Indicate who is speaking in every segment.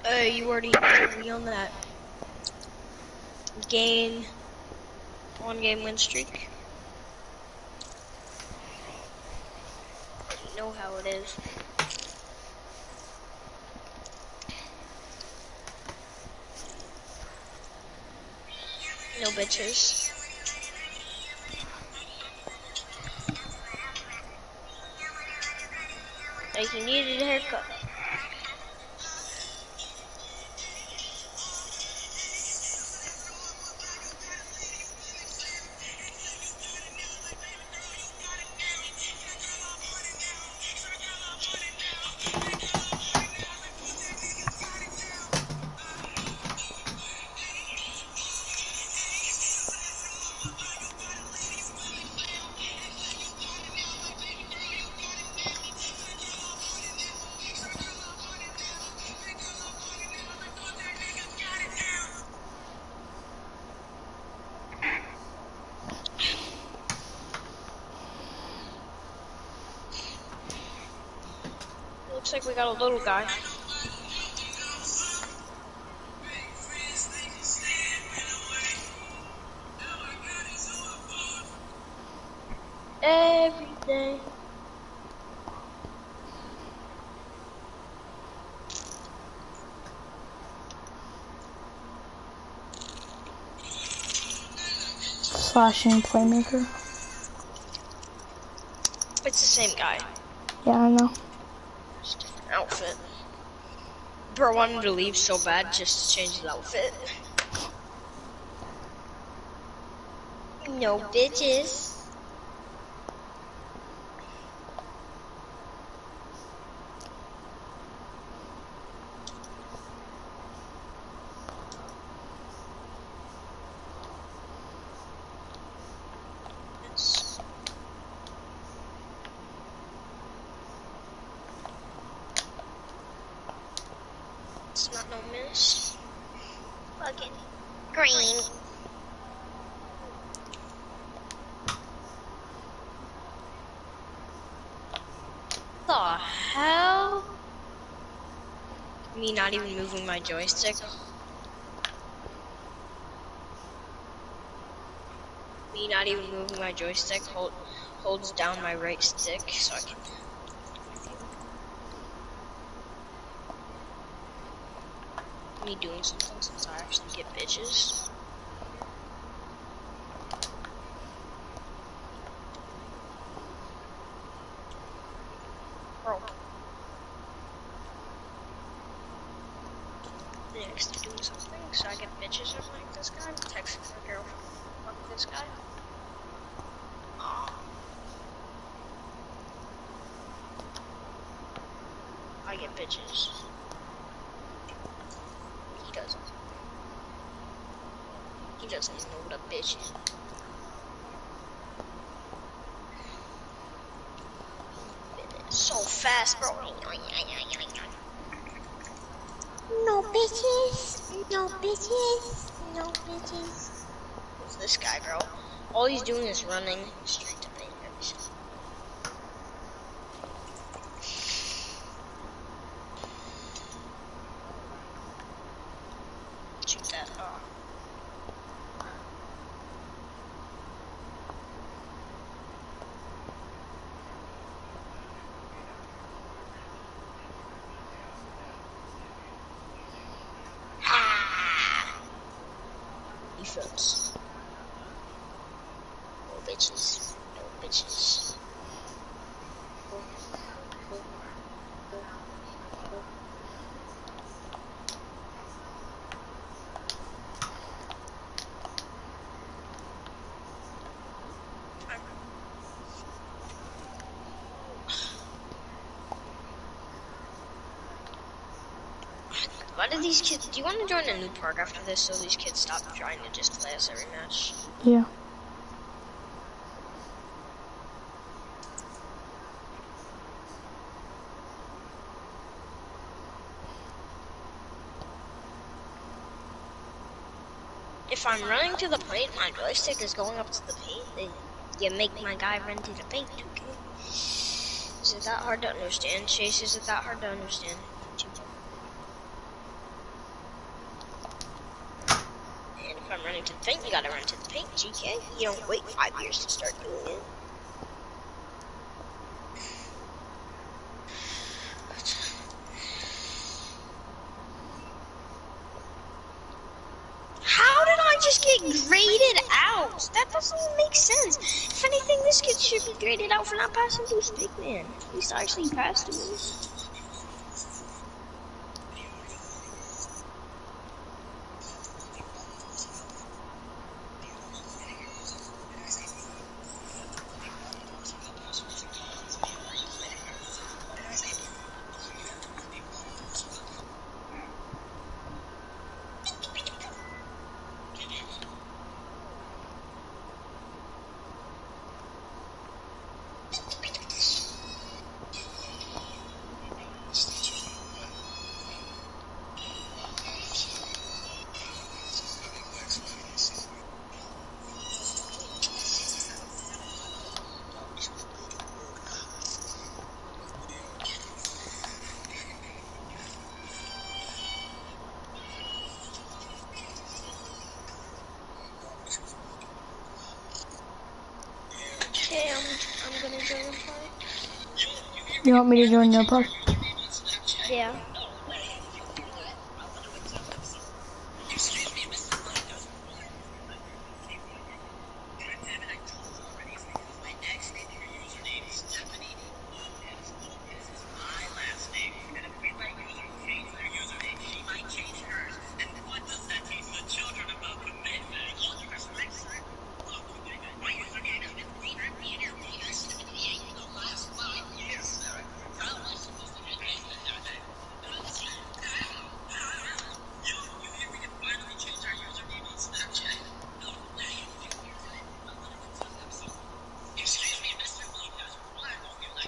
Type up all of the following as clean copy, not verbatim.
Speaker 1: You already told me on that one game win streak. You know how it is. No bitches. Like you needed a haircut. Looks like we got a little guy. Every day.
Speaker 2: Slashing playmaker.
Speaker 1: It's the same guy.
Speaker 2: Yeah, I know.
Speaker 1: Just different outfit. Bro wanted to leave so bad just to change his outfit. No bitches. It's not no miss. Fucking green. The hell? Me not even moving my joystick. Me not even moving my joystick holds down my right stick so I can. Me doing something since I actually get bitches. Bro. Next to doing something so I get bitches. I'm like, this guy texting my girlfriend. Fuck this guy. I get bitches. He doesn't. He doesn't even know what a bitch is. So fast, bro. No bitches. No bitches. No bitches. Who's this guy, bro? All he's doing is running straight to me. Shoot that. Defense. No bitches. No bitches. Why do these kids, do you want to join a new park after this so these kids stop trying to just play us every match?
Speaker 2: Yeah.
Speaker 1: If I'm running to the paint, my joystick is going up to the paint, then you make my guy run to the paint, okay? Is it that hard to understand, Chase? Is it that hard to understand? running to the paint, you gotta run to the paint, GK. You don't wait 5 years to start doing it. How did I just get graded out? That doesn't even make sense. If anything, this kid should be graded out for not passing through Stickman. At least I actually passed him. Okay, I'm gonna join the party.
Speaker 2: You want me to join your part?
Speaker 1: Yeah.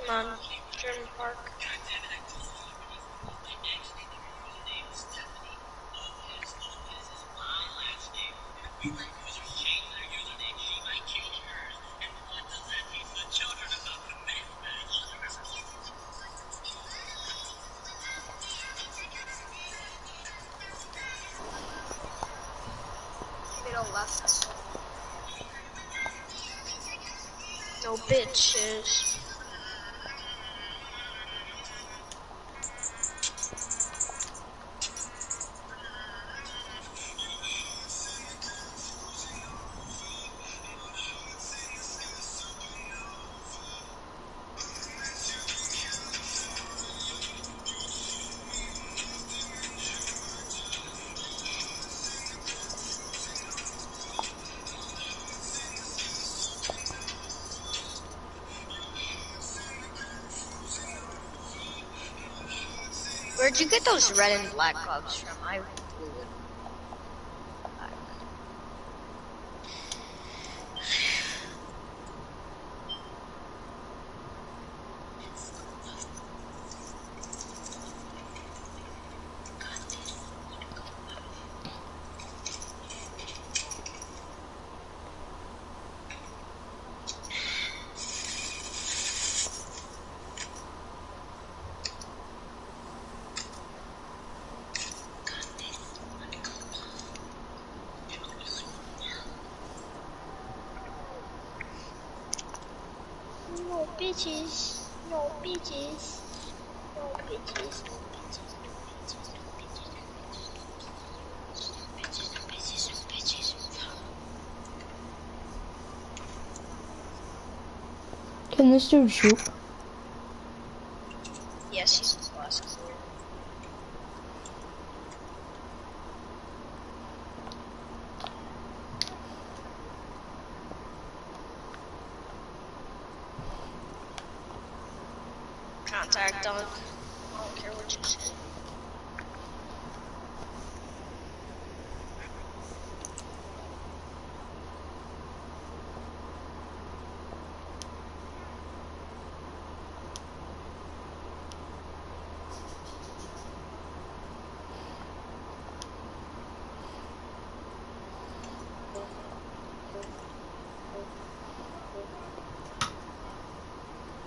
Speaker 1: Come on, German Park. Middle left. No bitches. Where'd you get those red and black gloves from? I would. No bitches. No bitches. No bitches.
Speaker 2: Can this dude shoot?
Speaker 1: Yes, he's the last clear. Contact done. I don't care what you say.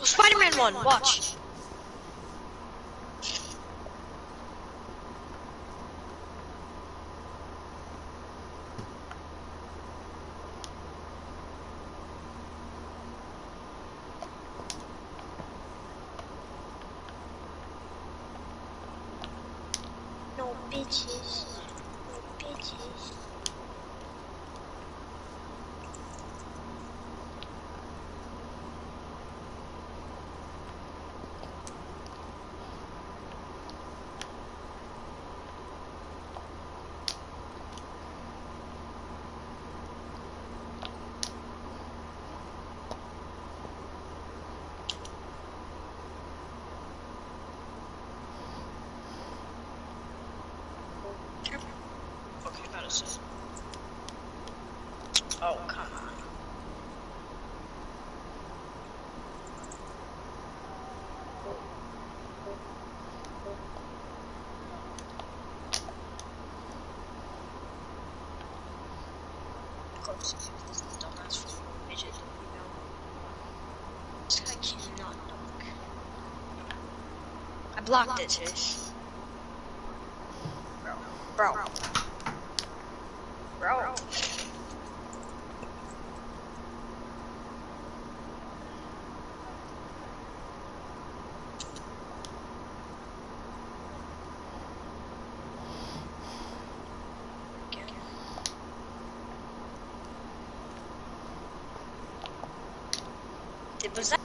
Speaker 1: Oh, Spider-Man won. Watch. no bitches, no bitches. Okay, that is it. Oh, come on. Of course, this dumbass from midget, you know. This guy cannot dunk. I blocked it, Tish. Bro. Was that?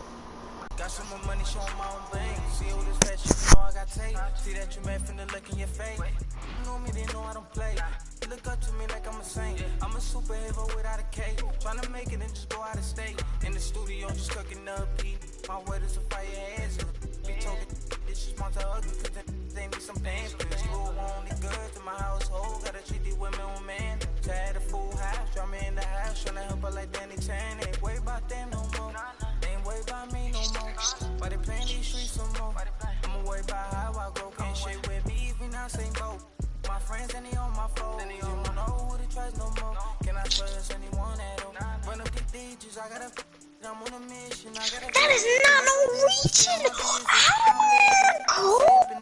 Speaker 3: Got some more money, showing my own bank. See all this fat shit, you know I got tape. See that you made from the look in your face. You know me, they know I don't play. You look up to me like I'm a saint. I'm a superhero without a cape. Tryna make it and just go out of state. In the studio, just cooking up heat. My word is a fire ass. Be talking, this is my ugly, cause they need some dance. Cause you were only good to my household. Gotta treat these women with man. So I had a full house, draw me in the house. Tryna help her like Danny Chan. Ain't worry about them no more. Ain't worry about me no more. Why they playing these streets some more? I'ma worry about how I go. Can't shit with me if we not same boat. My friends and they on my phone. You don't know who to trust no more. Can I trust anyone at all? Run up the digits, I gotta. I'm on a mission. I gotta.
Speaker 1: That is not Norwegian. How?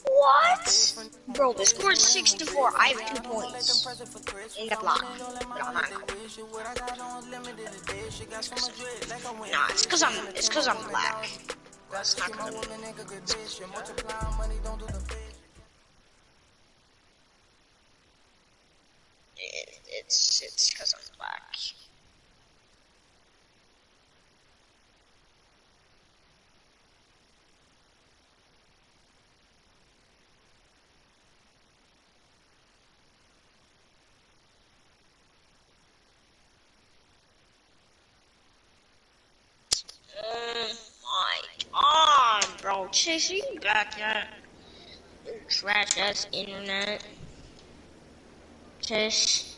Speaker 1: What? Bro, the score is 6-4. I have 2 points in the block, but I'm not. Nah, it's cause I'm black. It's not cause it's cause I'm black. My God, bro, Chase, are you back yet? You trash ass internet. Chase.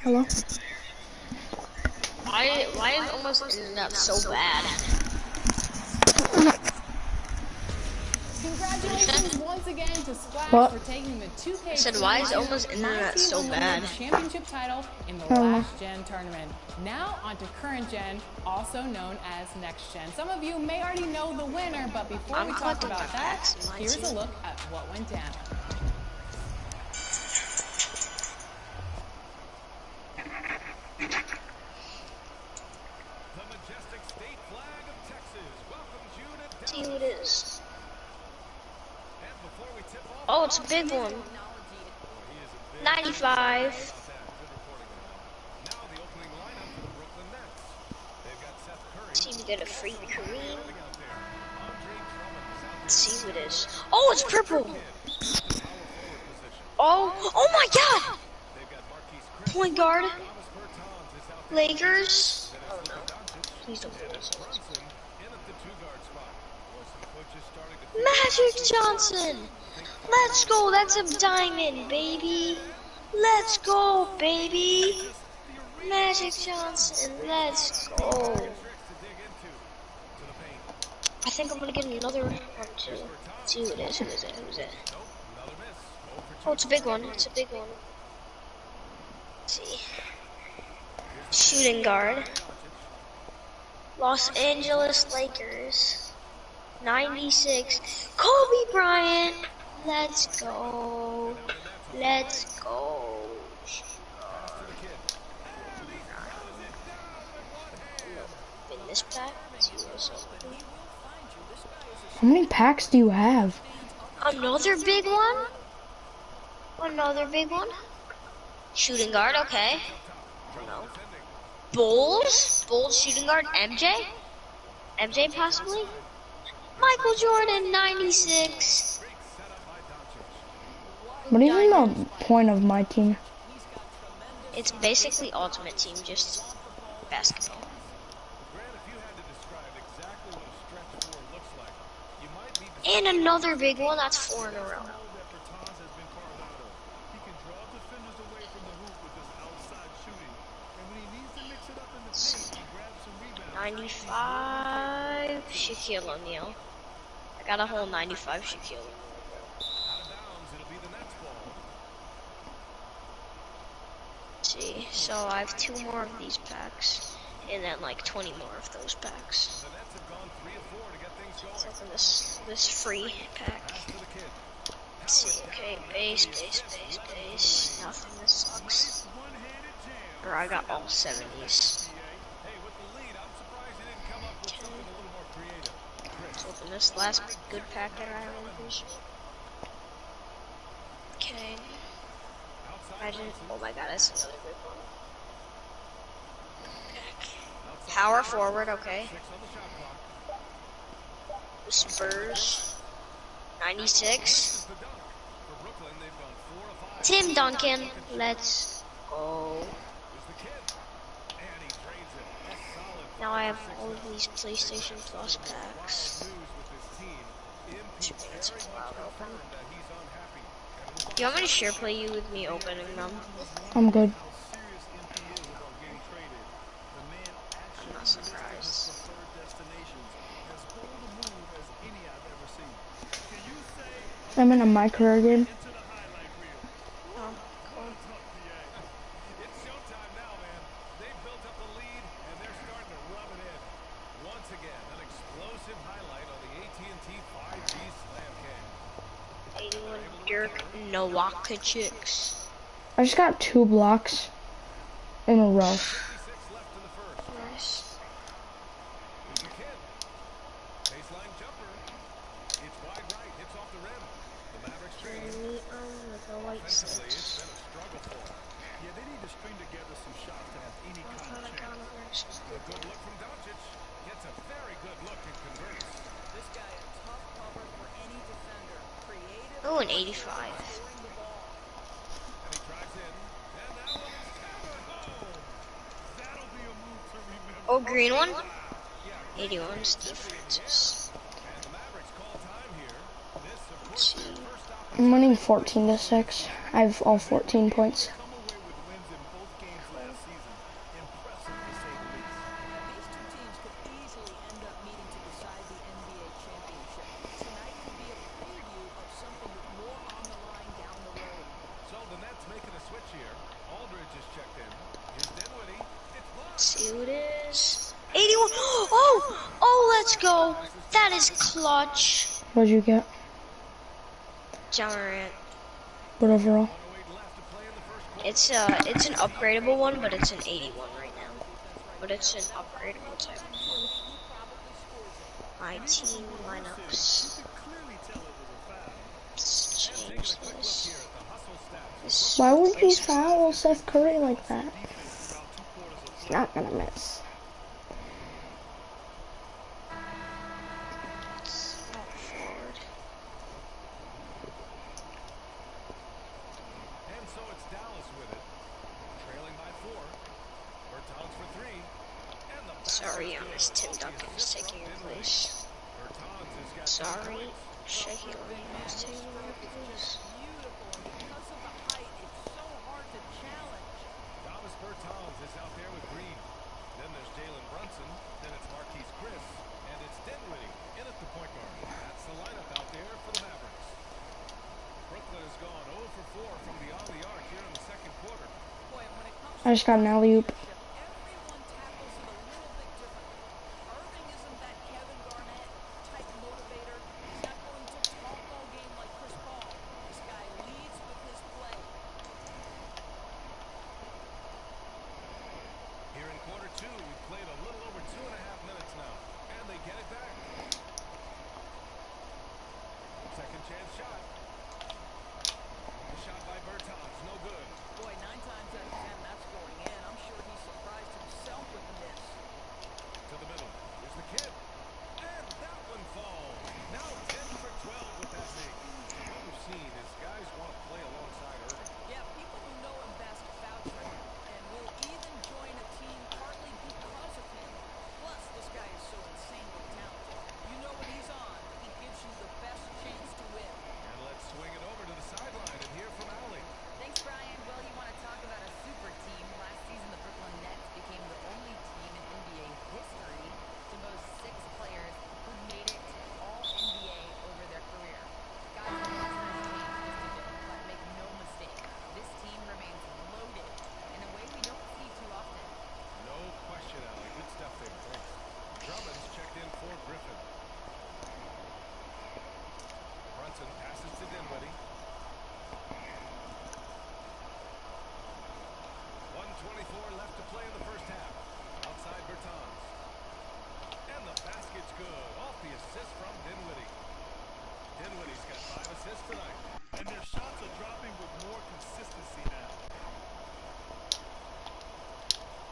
Speaker 2: Hello?
Speaker 1: Why is almost internet so bad?
Speaker 4: Congratulations once again to Splash
Speaker 2: What?
Speaker 4: for taking the 2K.
Speaker 1: I said, why is almost internet so bad?
Speaker 4: Championship title in the
Speaker 2: I don't know.
Speaker 4: last gen tournament. Now on to current gen, also known as next gen. Some of you may already know the winner, but before we talk about that, here's a look at what went down.
Speaker 1: See who it is. Oh, it's a big one. 95. See, we get a free Kareem. Let's see who it is. Oh, it's purple. Oh my God. Point guard. Lakers. Oh no. Please don't do this. Magic Johnson. Let's go. That's a diamond, baby. Let's go, baby. Magic Johnson. Let's go. I think I'm gonna get another one too. Let's see who it is. Who is it? Who is it? Oh, it's a big one. It's a big one. Let's see. Shooting guard. Los Angeles Lakers. 96. Kobe Bryant. Let's go. Let's go. In this pack. Let's see what's open.
Speaker 2: How many packs do you have?
Speaker 1: Another big one? Another big one? Shooting guard, okay. No. Bulls? Bulls shooting guard, MJ? MJ possibly? Michael Jordan, 96.
Speaker 2: What even the point of my team?
Speaker 1: It's basically Ultimate Team, just basketball. And another big one, that's 4 in a row. 95 Shaquille O'Neal. I got a whole 95 Shaquille O'Neal. See, so I have 2 more of these packs, and then like 20 more of those packs. Let's open this free pack. Let's see, okay, base. Nothing, this sucks. Or I got all 70s. Let's open this last good pack that I have in this. Okay. Oh my god, that's another good one. Power forward, okay. The Spurs. 96. Tim Duncan. Let's go. Now I have all of these PlayStation Plus packs. Do you want me to share play you with me opening them?
Speaker 2: I'm good.
Speaker 1: I'm not surprised.
Speaker 2: I'm in a my career game.
Speaker 1: Oh, cool. Dirk Nowitzki.
Speaker 2: I just got 2 blocks in a row.
Speaker 1: Nice. With a white six.
Speaker 3: Yeah, they need to string together some shots to have any kind of chance. A good look from Doncic. Gets a very good look and converts. This guy a tough cover for any defender. Creative.
Speaker 1: Oh, an 85.
Speaker 3: And he drives in. And that one is hammered home. That'll be a move to remember.
Speaker 1: Oh, green one? 81 Steve Francis.
Speaker 3: And the Mavericks call time here. This, of course, their first opportunity.
Speaker 2: I'm winning 14-6. I have all 14 points.
Speaker 3: Come away with wins in both games last season. Impressive to say the least.
Speaker 5: These two teams could easily end up meeting to decide the NBA championship. Tonight could be a preview of something with more on the line down the road.
Speaker 3: So the Nets making a switch here. Aldridge is checked in. Here's Dinwiddie. It's blocked.
Speaker 1: See who it is. 81. Oh, let's go. That is clutch.
Speaker 2: What'd you get?
Speaker 1: Ja Morant.
Speaker 2: What overall?
Speaker 1: It's an upgradable one, but it's an 81 right now. But it's an upgradable type of one. My team lineups. Let's change this.
Speaker 2: Why would you foul Seth Curry like that? He's not gonna miss.
Speaker 1: Forward.
Speaker 3: And so it's Dallas with it. Trailing by 4. Bertans for 3. And the
Speaker 1: Sorry, honest, Tim Duncan is taking your place.
Speaker 3: Bertans has got
Speaker 1: Sorry, Shaquille O'Neal is taking your place.
Speaker 5: Because of the height, it's so hard to challenge.
Speaker 3: Thomas Bertans is out there with Green. Then there's Jalen Brunson. Then it's Marquise Chris. And it's Dinwiddie in at the
Speaker 2: I just got an alley-oop.
Speaker 5: Everyone tackles it a little bit differently. Irving isn't that Kevin Garnett type motivator. He's not going to talk all game like Chris Paul. This guy leads with his play.
Speaker 3: Here in quarter two, we've played a little over 2.5 minutes now, and they get it back. Second chance shot. The shot by Bertans, no good.
Speaker 5: Boy, 9 times out of 10, that's going in. I'm sure he surprised himself with the miss.
Speaker 3: To the middle. Here's the kid. And that one falls. Now 10 for 12 with that thing. What we've seen is guys want to play alongside Irving.
Speaker 5: Yeah, people who know him best vouch for him and will even join a team partly because of him. Plus, this guy is so insanely talented. You know when he's on, he gives you the best chance to win.
Speaker 3: And let's swing it over to the sideline and hear from Allie.
Speaker 6: Thanks, Brian. Well, you want to talk about a super team. Last season, the Brooklyn Nets became the only team in NBA history to boast 6 players who made it to All-NBA over their career. Guys, the roster has changed just a bit, but make no mistake, this team remains loaded in a way we don't see too often.
Speaker 3: No question, Allie. Good stuff there. Thanks. Drummond's checked in for Griffin. Brunson passes to Dinwiddie. 1:24 left to play in the first half. Outside Bertans. And the basket's good. Off the assist from Dinwiddie. Dinwiddie's got 5 assists tonight.
Speaker 7: And their shots are dropping with more consistency now.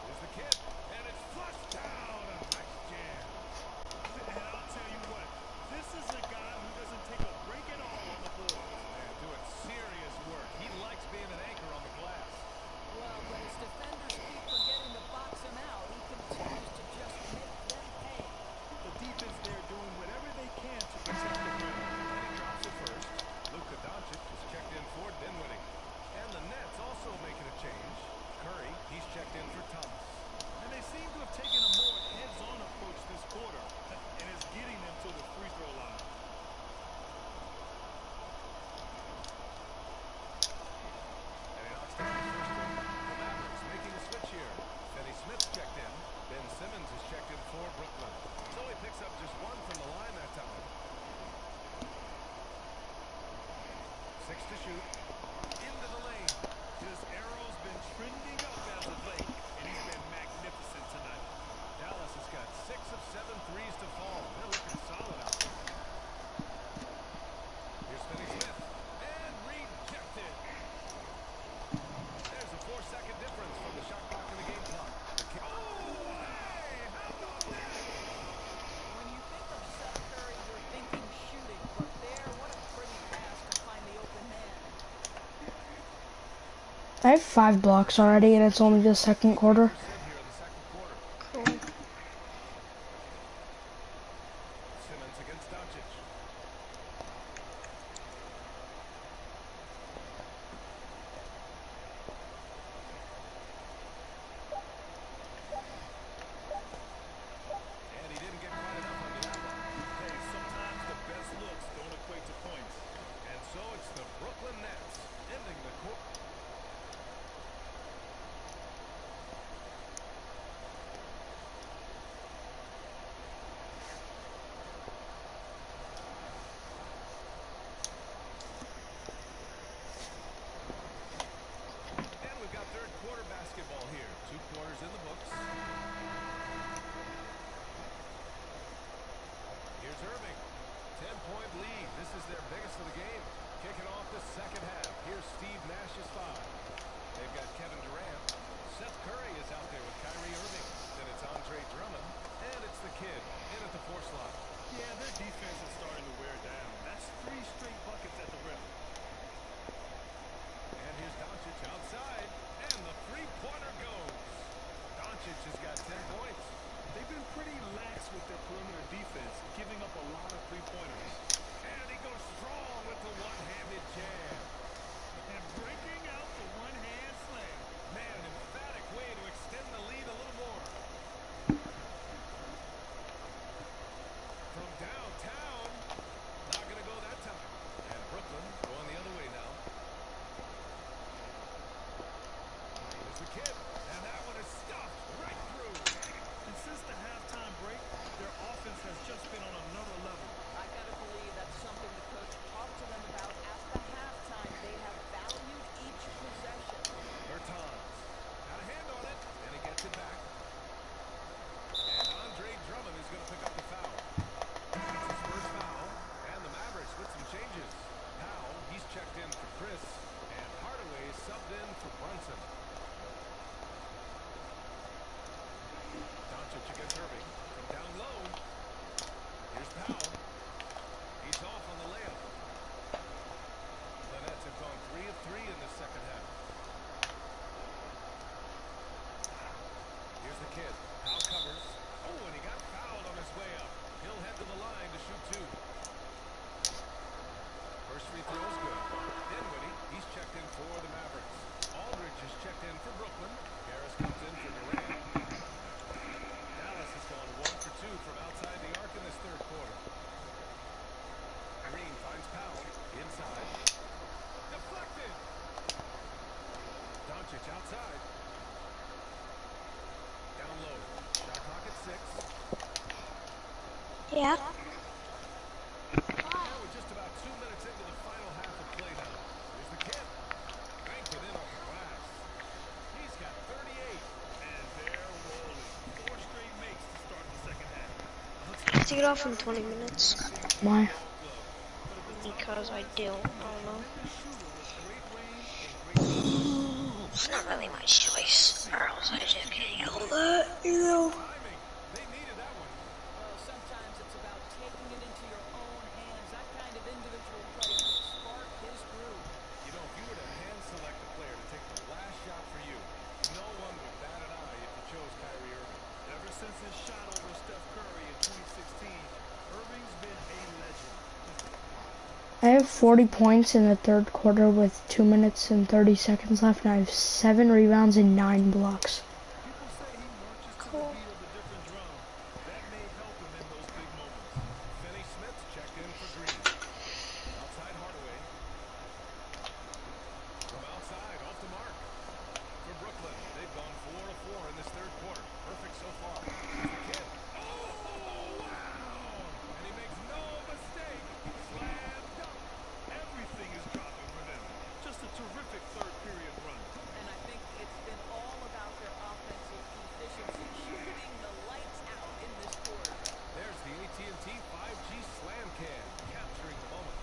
Speaker 3: Here's the kid. And it's flushed down. A nice jam.
Speaker 7: And I'll tell you what, this is a guy who doesn't take a break at all on the board.
Speaker 3: Man, doing serious work. He likes being an anchor on the glass.
Speaker 5: Well, when his defenders keep forgetting to box him out, he continues to just make them pay.
Speaker 7: The defense there doing whatever they can to protect the rim.
Speaker 3: And he drops it first. Luka Doncic is checked in for Dinwiddie. And the Nets also making a change. Curry, he's checked in for Thomas.
Speaker 7: And they seem to have taken a more hands-on approach this quarter, and it's getting them to the free throw line.
Speaker 3: And he knocks down the first one. The Mavericks making a switch here. Finney Smith's checked in. Ben Simmons is checked in for Brooklyn. So he picks up just 1 from the line that time. 6 to shoot. Into the lane.
Speaker 7: His arrow's been trending up as of late, and he's been magnificent tonight.
Speaker 3: Dallas has got 6 of 7 threes to fall. They're looking solid out there. Here's Finney Smith. And rejected. There's a 4-second difference from the shot clock and the game clock. Oh, hey! How about that?
Speaker 5: When you think of Seth Curry, you're thinking shooting, but there, what a pretty pass to find the open man.
Speaker 2: I have 5 blocks already, and it's only the second quarter.
Speaker 3: Percent here in the second quarter.
Speaker 1: Cool.
Speaker 3: Simmons against Doncic. And he didn't get quite enough on the other.
Speaker 7: Hey, sometimes the best looks don't equate to points.
Speaker 3: And so it's the Brooklyn Nets ending the quarter. And we've got third quarter basketball here. 2 quarters in the books. Here's Irving. 10-point lead. This is their biggest of the game. Kicking off the second half. Here's Steve Nash's 5. They've got Kevin Durant. Seth Curry is out there with Kyrie Irving. Then it's Andre Drummond. And it's the kid in at the 4 slot.
Speaker 7: Yeah, their defense is starting to wear down. That's 3 straight buckets at the rim.
Speaker 3: And here's Doncic outside. And the three-pointer goes. Doncic has got 10 points.
Speaker 7: They've been pretty lax with their perimeter defense, giving up a lot of three-pointers.
Speaker 3: And he goes strong with the one-handed jam.
Speaker 7: And breaking out the one-hand slam.
Speaker 3: Man, an emphatic way to extend the lead a little more. From downtown.
Speaker 1: Yeah.
Speaker 7: And we're just about 2 minutes into the final half of play now. Here's the kid. Banked it in off the glass. He's got 38. And they're rolling. 4 straight makes to start the second half. Looks like
Speaker 1: Take it off in 20 minutes.
Speaker 2: Why?
Speaker 1: Because I do. I don't know.
Speaker 7: tremendous shooter with great range and great defense.
Speaker 1: It's not really my choice. Or else I just can't yell that, you know.
Speaker 7: Timing. They needed that one.
Speaker 5: Well, sometimes it's about taking it into your own hands. That kind of individual play could spark his groove.
Speaker 7: You know, if you were to hand select a player to take the last shot for you, no one would bat an eye if you chose Kyrie Irving. Ever since his shot over Steph Curry in 2016, Irving's been a legend.
Speaker 2: I have 40 points in the third quarter with 2 minutes and 30 seconds left, and I have 7 rebounds and 9 blocks.
Speaker 7: People say he marches to the beat of a different drum. That may help him in those big moments. Finney Smith checked in for Green. Outside Hardaway. From outside, off the mark. For Brooklyn, they've gone 4 of 4 in this third quarter. Perfect so far. Here's the kid. Oh, wow! And he makes no mistake. Slam dunk. Everything is dropping for them. Just a terrific third period run.
Speaker 5: And I think it's been all about their offensive efficiency, shooting the lights out in this quarter.
Speaker 7: There's the AT&T 5G Slam Cam, capturing the moment.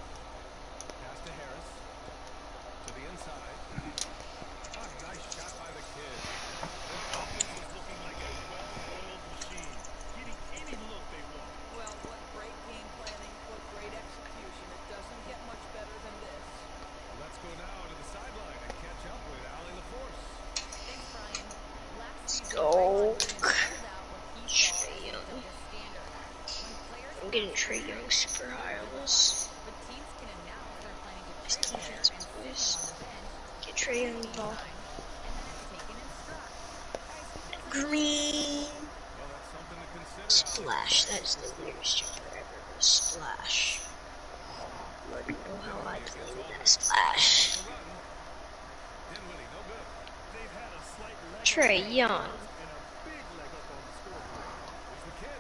Speaker 7: Pass to Harris. To the inside. A nice shot by the kid. Their offense is looking like a well-oiled machine, getting any look they want.
Speaker 5: Well, what great game planning, what great execution. It doesn't get much better than this.
Speaker 7: Let's go now to the sideline and catch up with Allie LaForce.
Speaker 6: Thanks, Brian. Last season,
Speaker 1: Go.
Speaker 6: Draymond Green called out what he saw
Speaker 1: Trae
Speaker 6: as a
Speaker 1: Young.
Speaker 6: double standard. When players
Speaker 1: I'm getting Trae Young super high on this.
Speaker 6: but teams can announce they're planning to
Speaker 1: Nice
Speaker 6: trade a player
Speaker 1: defense,
Speaker 6: and sit him
Speaker 1: boys.
Speaker 6: on the bench,
Speaker 1: Get Trae Young the ball.
Speaker 6: and then it's taken in stride. Guys, he doesn't
Speaker 1: Green.
Speaker 7: Well, that's something to consider.
Speaker 1: Splash. That is the weirdest jumper ever. Splash. I don't know how I played that splash.
Speaker 7: Dinwiddie, no good. They've had a slight leg
Speaker 1: Trae Young.
Speaker 7: and a big leg up on the scoreboard. Here's the kid.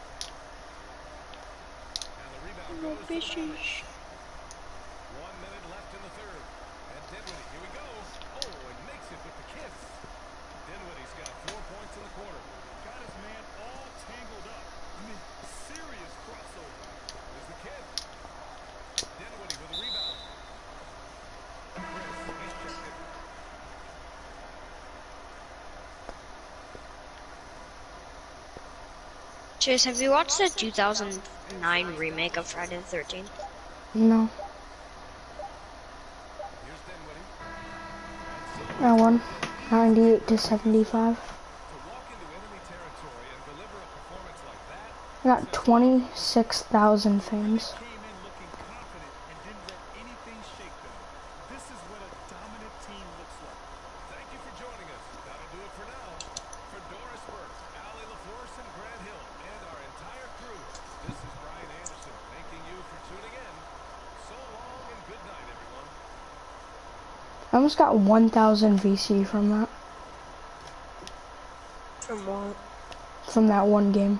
Speaker 7: And the rebound
Speaker 1: No
Speaker 7: goes to the Magic.
Speaker 1: bitches.
Speaker 7: 1 minute left in the third. And Dinwiddie, here we go. Oh, and makes it with the kiss. Dinwiddie's got 4 points in the quarter. Got his man all tangled up. I mean, serious crossover. There's the kid. Dinwiddie with a rebound. Chris, he's checked in.
Speaker 1: Chase, have you watched the 2009 remake of Friday the 13th?
Speaker 2: No,
Speaker 7: Here's Dinwiddie.
Speaker 2: I won 98 to 75.
Speaker 7: To walk into enemy territory and deliver a performance like that,
Speaker 2: I got 26,000 fans.
Speaker 7: came in looking confident and didn't let anything shake them. This is what a dominant team looks like. Thank you for joining us. That'll do it for now. For Doris Burke, Allie LaForce, and Grant Hill, and our entire crew, this is Brian Anderson thanking you for tuning in. So long and good night, everyone.
Speaker 2: I almost got 1,000 VC from that.
Speaker 1: From what?
Speaker 2: From that one game.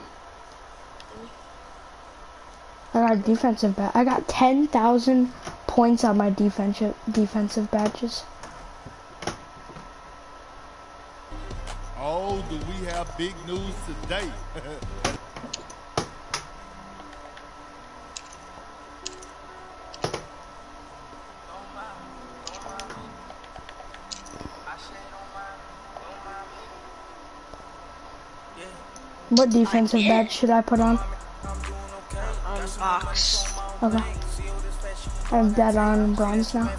Speaker 2: I got defensive I got 10,000 points on my defensive badges.
Speaker 8: Oh, do we have big news today?
Speaker 2: What defensive badge should I put on?
Speaker 1: Box.
Speaker 2: Okay. I have that on bronze now.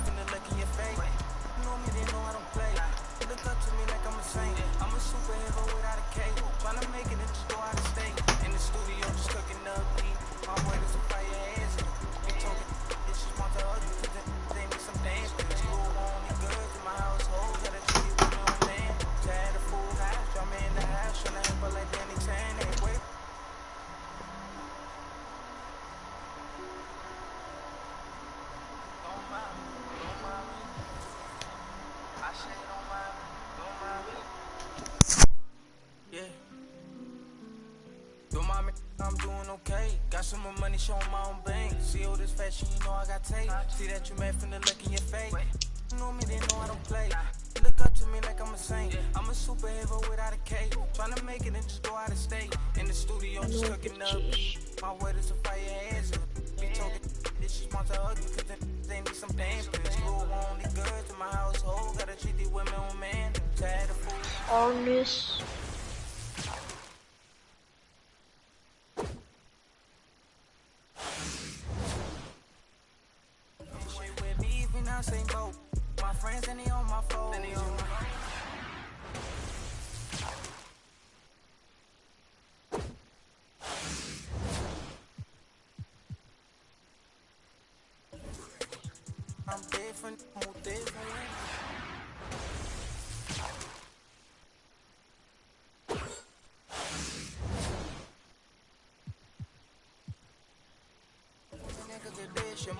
Speaker 3: Got some more money, show my own bank. See all this fashion, you know I got tape. See that you mad from the look in your face. You know me, they know I don't play. Look up to me like I'm a saint. I'm a superhero without a cape. Tryna make it and just go out of state. In the studio, just cooking up. My word is to fire your ass up. Be talking this shit wants to hug you, cause they need some damn place. Rule only good to my household. Gotta treat these women on man. Tired of fool.
Speaker 1: On this.
Speaker 3: With me, even now, same boat. My friends and they on my phone. I'm different, more different.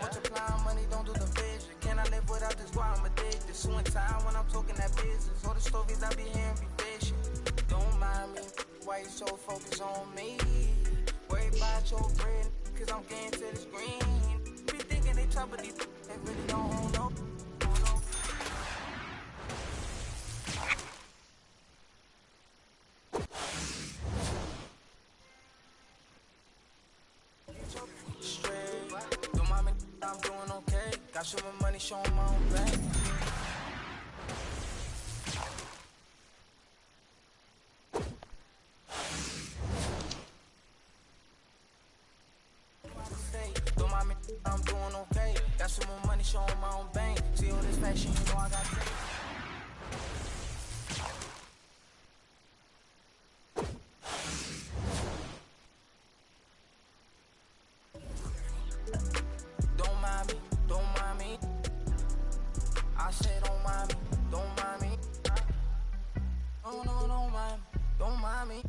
Speaker 3: Multiply money, don't do the vision. Can I live without this? Why I'm addicted. So in time when I'm talking that business, all the stories I be hearing be fiction. Don't mind me, why you so focused on me? Worry about your bread, cause I'm getting to this green. Be thinking they top of these, they really don't know. I'm doing okay. Got some money, showing my own bank. Don't mind me, I'm doing okay. Got some more money, showing my own bank. See all this fashion, you know I got tape. I said don't mind me, don't mind me. Oh no, don't mind me.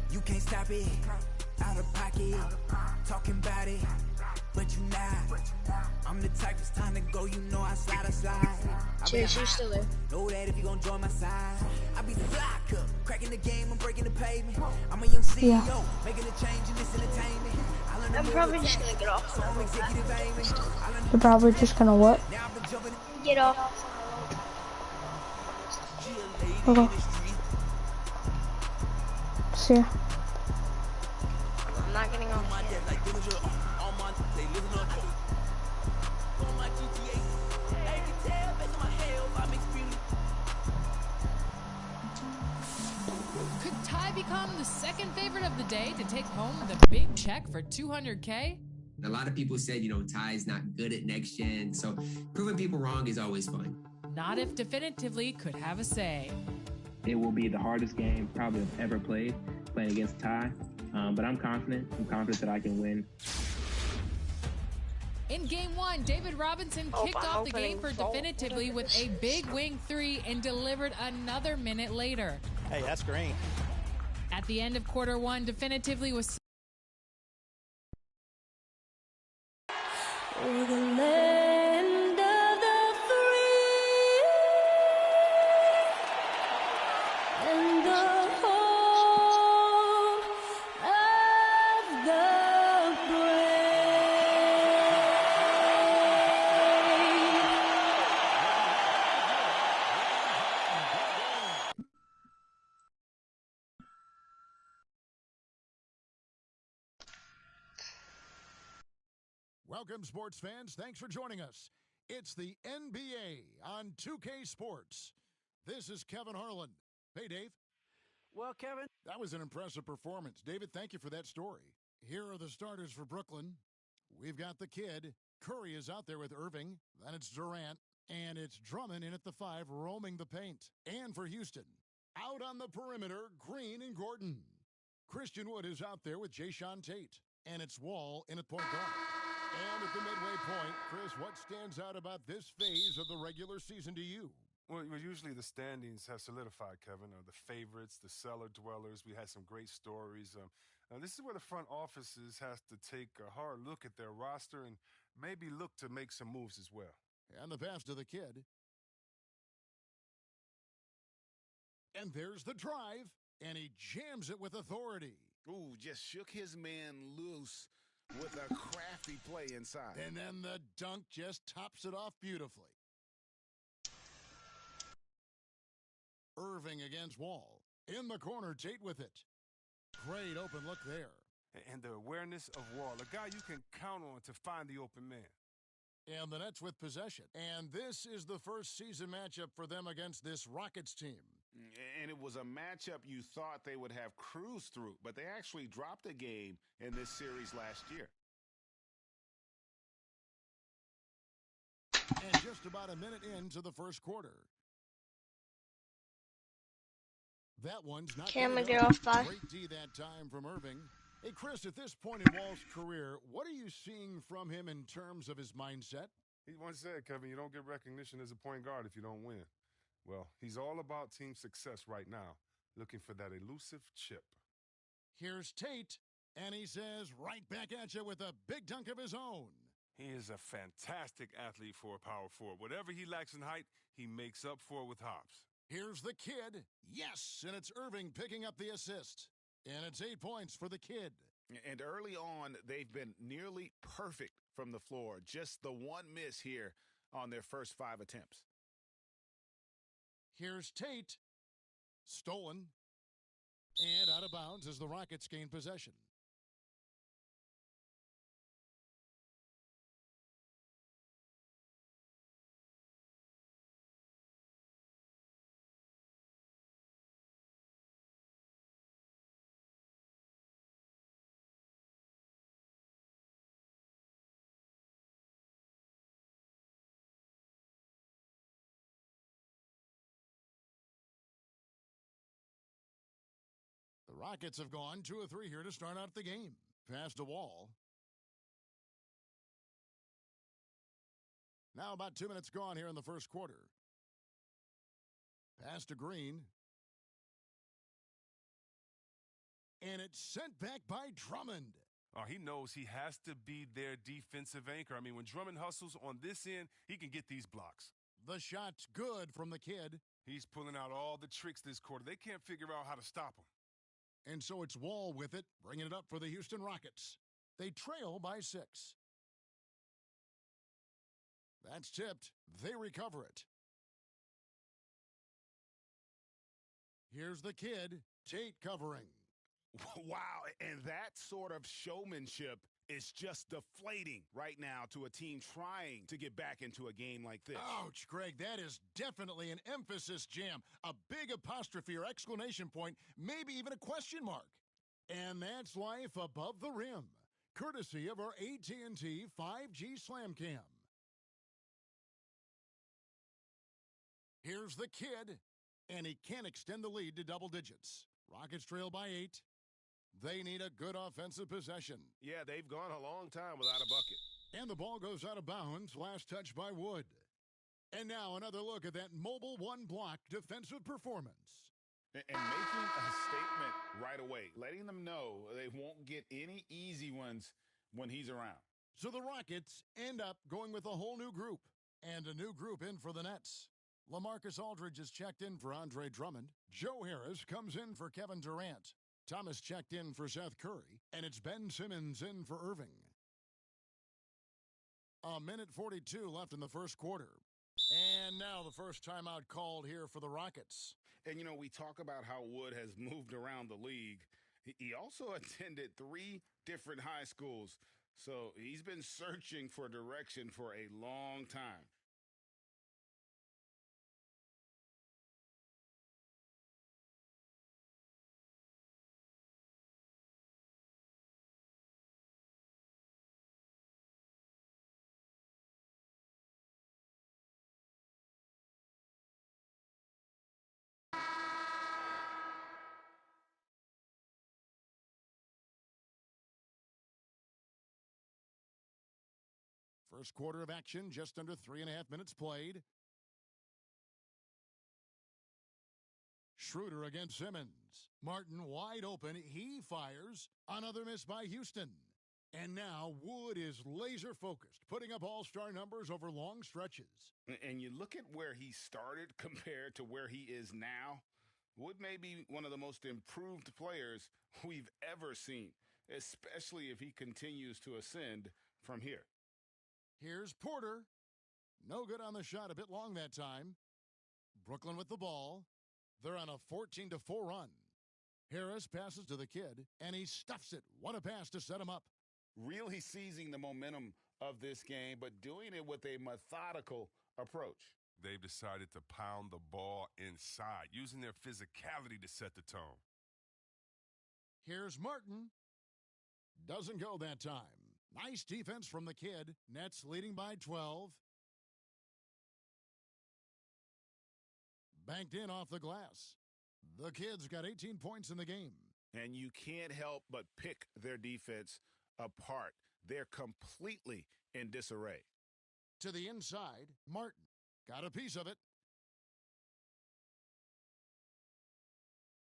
Speaker 3: You can't stop it, out of pocket, talking about it, but you not. I'm the type it's time to go, you know I slide.
Speaker 1: Cheers, you still there?
Speaker 3: Know that if you gon' join my side, I be the fly cup, cracking the game, I'm breaking the pavement. I'm a young CEO, making a change in this entertainment.
Speaker 1: I'm probably just gonna get off.
Speaker 2: You're probably just gonna what?
Speaker 1: Get off.
Speaker 2: Okay. See ya.
Speaker 1: I'm not getting off yet.
Speaker 4: Could Ty become the second favorite of the day to take home the big check for $200K?
Speaker 9: A lot of people said, Ty's not good at next gen, so proving people wrong is always fun.
Speaker 4: Not if Definitively could have a say.
Speaker 10: It will be the hardest game probably I've ever playing against Ty, but I'm confident. I'm confident that I can win.
Speaker 4: In Game 1, David Robinson kicked off the game for Definitively with a big wing three and delivered another minute later.
Speaker 11: Hey, that's green.
Speaker 4: At the end of quarter 1, Definitively was...
Speaker 8: Welcome, sports fans. Thanks for joining us. It's the NBA on 2K Sports. This is Kevin Harlan. Hey, Dave.
Speaker 11: Well, Kevin,
Speaker 8: that was an impressive performance. David, thank you for that story. Here are the starters for Brooklyn. We've got the kid. Curry is out there with Irving. Then it's Durant. And it's Drummond in at the 5, roaming the paint. And for Houston, out on the perimeter, Green and Gordon. Christian Wood is out there with Jayshawn Tate. And it's Wall in at point guard. And at the midway point, Chris, what stands out about this phase of the regular season to you?
Speaker 12: Well, usually the standings have solidified, Kevin. The favorites, the cellar dwellers. We had some great stories. Now this is where the front offices has to take a hard look at their roster and maybe look to make some moves as well.
Speaker 8: And the pass to the kid. And there's the drive, and he jams it with authority.
Speaker 13: Ooh, just shook his man loose with a crafty play inside.
Speaker 8: And then the dunk just tops it off beautifully. Irving against Wall. In the corner, Tate with it. Great open look there.
Speaker 12: And the awareness of Wall, a guy you can count on to find the open man.
Speaker 8: And the Nets with possession. And this is the first season matchup for them against this Rockets team.
Speaker 13: And it was a matchup you thought they would have cruised through, but they actually dropped a game in this series last year.
Speaker 8: And just about a minute into the first quarter. That one's not
Speaker 1: Camera
Speaker 8: good
Speaker 1: get off by.
Speaker 8: Great D that time from Irving. Hey, Chris, at this point in Wall's career, what are you seeing from him in terms of his mindset?
Speaker 12: He once said, Kevin, you don't get recognition as a point guard if you don't win. Well, he's all about team success right now, looking for that elusive chip.
Speaker 8: Here's Tate, and he says right back at you with a big dunk of his own.
Speaker 12: He is a fantastic athlete for a power forward. Whatever he lacks in height, he makes up for with hops.
Speaker 8: Here's the kid. Yes, and it's Irving picking up the assist. And it's 8 points for the kid.
Speaker 13: And early on, they've been nearly perfect from the floor. Just the one miss here on their first 5 attempts.
Speaker 8: Here's Tate. Stolen. And out of bounds as the Rockets gain possession. The Rockets have gone 2 of 3 here to start out the game. Pass to Wall. Now about 2 minutes gone here in the first quarter. Pass to Green. And it's sent back by Drummond.
Speaker 12: Oh, he knows he has to be their defensive anchor. I mean, when Drummond hustles on this end, he can get these blocks.
Speaker 8: The shot's good from the kid.
Speaker 12: He's pulling out all the tricks this quarter. They can't figure out how to stop him.
Speaker 8: And so it's Wall with it, bringing it up for the Houston Rockets. They trail by 6. That's tipped. They recover it. Here's the kid, Tate covering.
Speaker 13: Wow, and that sort of showmanship is just deflating right now to a team trying to get back into a game like this.
Speaker 8: Ouch, Greg, that is definitely an emphasis jam. A big apostrophe or exclamation point, maybe even a question mark. And that's life above the rim, courtesy of our AT&T 5G Slam Cam. Here's the kid, and he can't extend the lead to double digits. Rockets trail by 8. They need a good offensive possession.
Speaker 13: Yeah, they've gone a long time without a bucket.
Speaker 8: And the ball goes out of bounds, last touch by Wood. And now another look at that mobile one-block defensive performance.
Speaker 13: And making a statement right away, letting them know they won't get any easy ones when he's around.
Speaker 8: So the Rockets end up going with a whole new group, and a new group in for the Nets. LaMarcus Aldridge is checked in for Andre Drummond. Joe Harris comes in for Kevin Durant. Thomas checked in for Seth Curry, and it's Ben Simmons in for Irving. A minute 42 left in the first quarter. And now the first timeout called here for the Rockets.
Speaker 13: And, you know, we talk about how Wood has moved around the league. He also attended 3 different high schools, so he's been searching for direction for a long time.
Speaker 8: First quarter of action, just under 3.5 minutes played. Schroeder against Simmons. Martin wide open. He fires. Another miss by Houston. And now Wood is laser focused, putting up all-star numbers over long stretches.
Speaker 13: And you look at where he started compared to where he is now. Wood may be one of the most improved players we've ever seen, especially if he continues to ascend from here.
Speaker 8: Here's Porter. No good on the shot, a bit long that time. Brooklyn with the ball. They're on a 14-4 run. Harris passes to the kid, and he stuffs it. What a pass to set him up.
Speaker 13: Really seizing the momentum of this game, but doing it with a methodical approach.
Speaker 12: They've decided to pound the ball inside, using their physicality to set the tone.
Speaker 8: Here's Martin. Doesn't go that time. Nice defense from the kid. Nets leading by 12. Banked in off the glass. The kid's got 18 points in the game.
Speaker 13: And you can't help but pick their defense apart. They're completely in disarray.
Speaker 8: To the inside, Martin got a piece of it.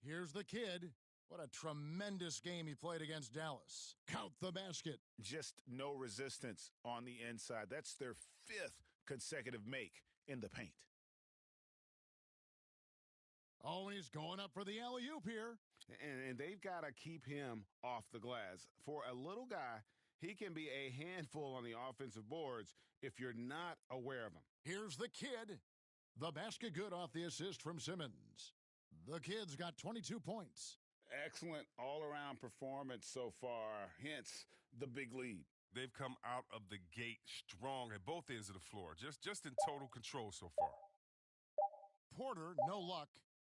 Speaker 8: Here's the kid. What a tremendous game he played against Dallas. Count the basket.
Speaker 13: Just no resistance on the inside. That's their 5th consecutive make in the paint.
Speaker 8: Oh, and he's going up for the alley-oop here.
Speaker 13: And they've got to keep him off the glass. For a little guy, he can be a handful on the offensive boards if you're not aware of him.
Speaker 8: Here's the kid. The basket good off the assist from Simmons. The kid's got 22 points.
Speaker 13: Excellent all-around performance so far, hence the big lead.
Speaker 12: They've come out of the gate strong at both ends of the floor, just in total control so far.
Speaker 8: Porter, no luck.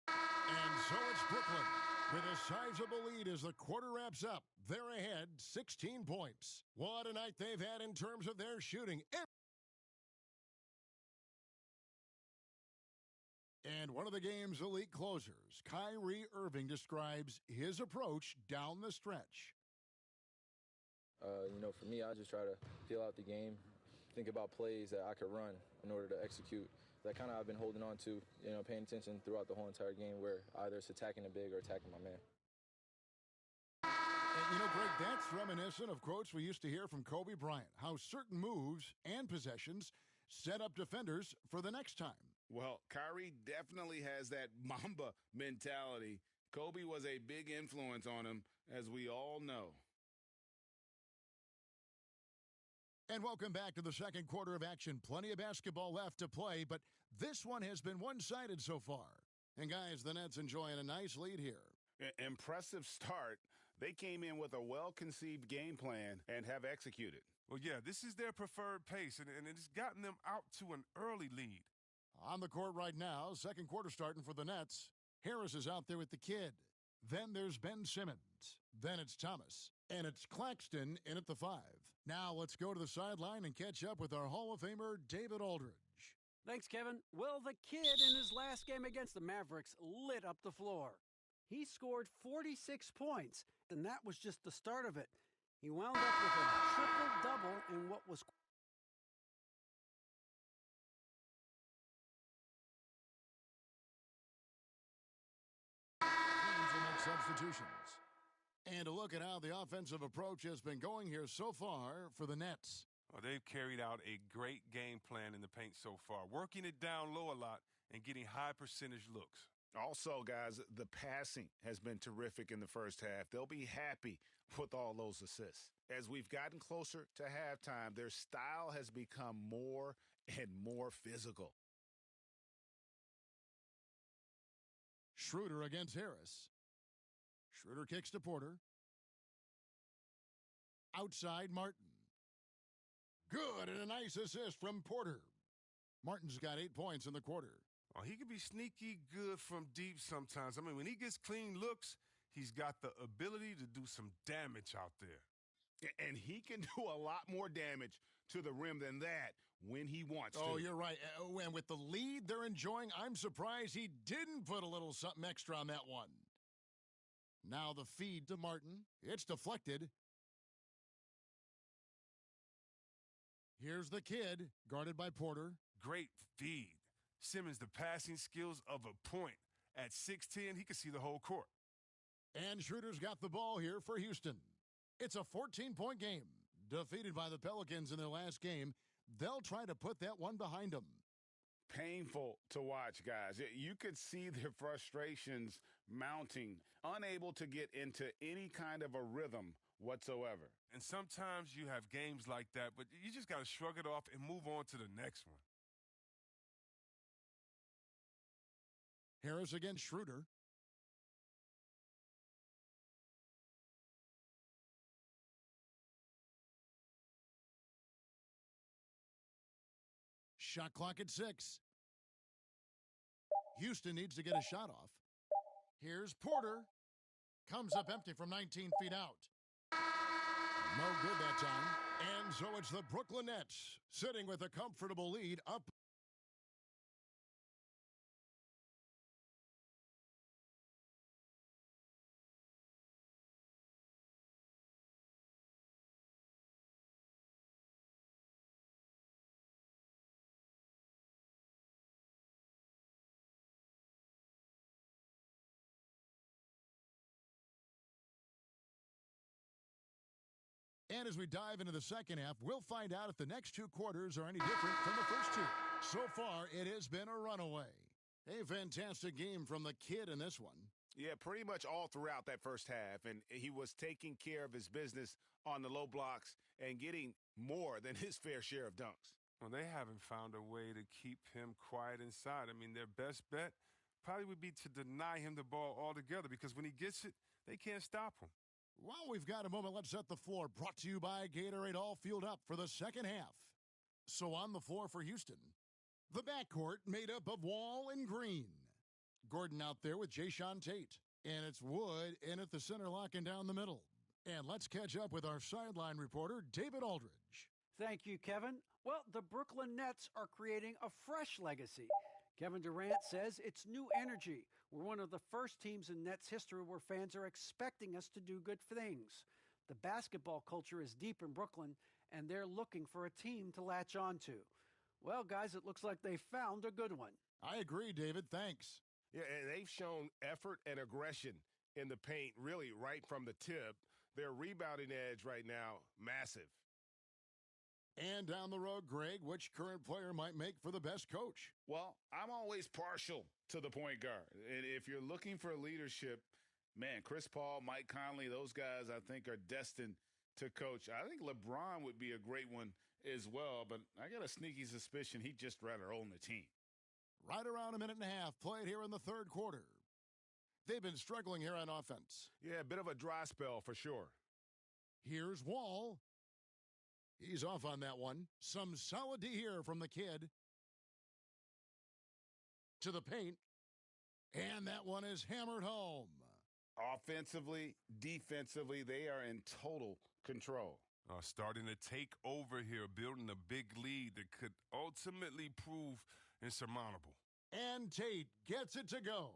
Speaker 8: And so it's Brooklyn with a sizable lead as the quarter wraps up. They're ahead, 16 points. What a night they've had in terms of their shooting. And one of the game's elite closers, Kyrie Irving, describes his approach down the stretch.
Speaker 14: For me, I just try to feel out the game, think about plays that I could run in order to execute. That kind of I've been holding on to, paying attention throughout the whole entire game where either it's attacking the big or attacking my man.
Speaker 8: And Greg, that's reminiscent of quotes we used to hear from Kobe Bryant, how certain moves and possessions set up defenders for the next time.
Speaker 13: Well, Kyrie definitely has that Mamba mentality. Kobe was a big influence on him, as we all know.
Speaker 8: And welcome back to the second quarter of action. Plenty of basketball left to play, but this one has been one-sided so far. And guys, the Nets enjoying a nice lead here.
Speaker 13: Impressive start. They came in with a well-conceived game plan and have executed.
Speaker 12: Well, yeah, this is their preferred pace, and it's gotten them out to an early lead.
Speaker 8: On the court right now, second quarter starting for the Nets. Harris is out there with the kid. Then there's Ben Simmons. Then it's Thomas. And it's Claxton in at the 5. Now let's go to the sideline and catch up with our Hall of Famer, David Aldridge.
Speaker 11: Thanks, Kevin. Well, the kid in his last game against the Mavericks lit up the floor. He scored 46 points, and that was just the start of it. He wound up with a triple-double in what was
Speaker 8: Teams will make substitutions. And a look at how the offensive approach has been going here so far for the Nets.
Speaker 12: Well, they've carried out a great game plan in the paint so far, working it down low a lot and getting high percentage looks.
Speaker 13: Also, guys, the passing has been terrific in the first half. They'll be happy with all those assists. As we've gotten closer to halftime, their style has become more and more physical.
Speaker 8: Schroeder against Harris. Schroeder kicks to Porter. Outside, Martin. Good, and a nice assist from Porter. Martin's got 8 points in the quarter.
Speaker 12: Oh, he can be sneaky good from deep sometimes. I mean, when he gets clean looks, he's got the ability to do some damage out there.
Speaker 13: And he can do a lot more damage to the rim than that when he wants to.
Speaker 8: Oh, you're right. And with the lead they're enjoying, I'm surprised he didn't put a little something extra on that one. Now the feed to Martin. It's deflected. Here's the kid, guarded by Porter.
Speaker 12: Great feed. Simmons, the passing skills of a point. At 6'10", he can see the whole court.
Speaker 8: And Schroeder's got the ball here for Houston. It's a 14-point game. Defeated by the Pelicans in their last game, they'll try to put that one behind them.
Speaker 13: Painful to watch, guys. You could see their frustrations mounting, unable to get into any kind of a rhythm whatsoever.
Speaker 12: And sometimes you have games like that, but you just got to shrug it off and move on to the next one.
Speaker 8: Harris against Schroeder. Shot clock at 6. Houston needs to get a shot off. Here's Porter. Comes up empty from 19 feet out. No good that time. And so it's the Brooklyn Nets sitting with a comfortable lead up. And as we dive into the second half, we'll find out if the next two quarters are any different from the first two. So far, it has been a runaway. A fantastic game from the kid in this one.
Speaker 13: Yeah, pretty much all throughout that first half, and he was taking care of his business on the low blocks and getting more than his fair share of dunks.
Speaker 12: Well, they haven't found a way to keep him quiet inside. I mean, their best bet probably would be to deny him the ball altogether because when he gets it, they can't stop him.
Speaker 8: While we've got a moment, let's set the floor. Brought to you by Gatorade, all fueled up for the second half. So on the floor for Houston, the backcourt made up of Wall and Green. Gordon out there with Jayshawn Tate. And it's Wood in at the center, locking down the middle. And let's catch up with our sideline reporter, David Aldridge.
Speaker 11: Thank you, Kevin. Well, the Brooklyn Nets are creating a fresh legacy. Kevin Durant says it's new energy. We're one of the first teams in Nets history where fans are expecting us to do good things. The basketball culture is deep in Brooklyn, and they're looking for a team to latch on to. Well, guys, it looks like they found a good one.
Speaker 8: I agree, David. Thanks.
Speaker 13: Yeah, and they've shown effort and aggression in the paint, really right from the tip. Their rebounding edge right now, massive.
Speaker 8: And down the road, Greg, which current player might make for the best coach?
Speaker 13: Well, I'm always partial to the point guard. And if you're looking for leadership, man, Chris Paul, Mike Conley, those guys I think are destined to coach. I think LeBron would be a great one as well, but I got a sneaky suspicion he'd just rather own the team.
Speaker 8: Right around a minute and a half played here in the third quarter. They've been struggling here on offense.
Speaker 13: Yeah, a bit of a dry spell for sure.
Speaker 8: Here's Wall. He's off on that one. Some solid D here from the kid. To the paint. And that one is hammered home.
Speaker 13: Offensively, defensively, they are in total control.
Speaker 12: Starting to take over here, building a big lead that could ultimately prove insurmountable.
Speaker 8: And Tate gets it to go.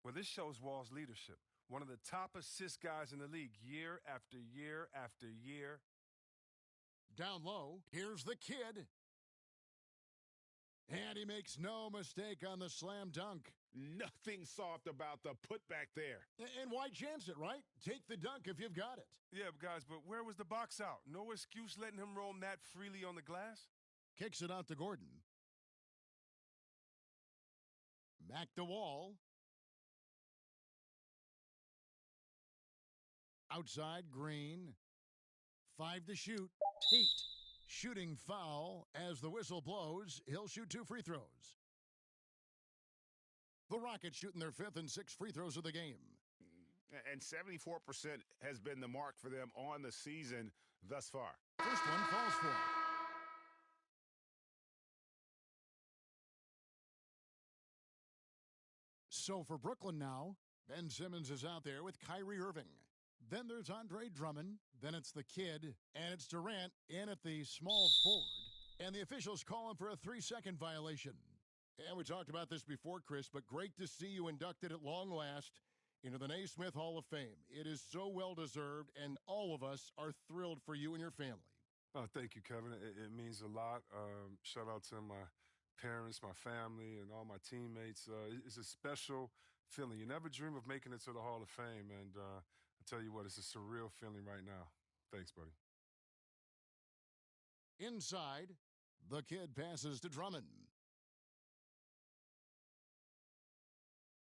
Speaker 12: Well, this shows Wall's leadership. One of the top assist guys in the league year after year after year.
Speaker 8: Down low, here's the kid. And he makes no mistake on the slam dunk.
Speaker 13: Nothing soft about the putback there.
Speaker 8: And why chance it, right? Take the dunk if you've got it.
Speaker 12: Yeah, guys, but where was the box out? No excuse letting him roam that freely on the glass?
Speaker 8: Kicks it out to Gordon. Back to Wall. Outside, Green. 5 to shoot. Tate. Shooting foul. As the whistle blows, he'll shoot 2 free throws. The Rockets shooting their 5th and 6th free throws of the game.
Speaker 13: And 74% has been the mark for them on the season thus far.
Speaker 8: First one falls for. So for Brooklyn now, Ben Simmons is out there with Kyrie Irving. Then there's Andre Drummond. Then it's the kid. And it's Durant in at the small forward. And the officials call him for a 3-second violation. And we talked about this before, Chris, but great to see you inducted at long last into the Naismith Hall of Fame. It is so well-deserved, and all of us are thrilled for you and your family.
Speaker 12: Oh, thank you, Kevin. It means a lot. Shout out to my parents, my family, and all my teammates. It's a special feeling. You never dream of making it to the Hall of Fame, and I tell you what, it's a surreal feeling right now. Thanks, buddy.
Speaker 8: Inside, the kid passes to Drummond.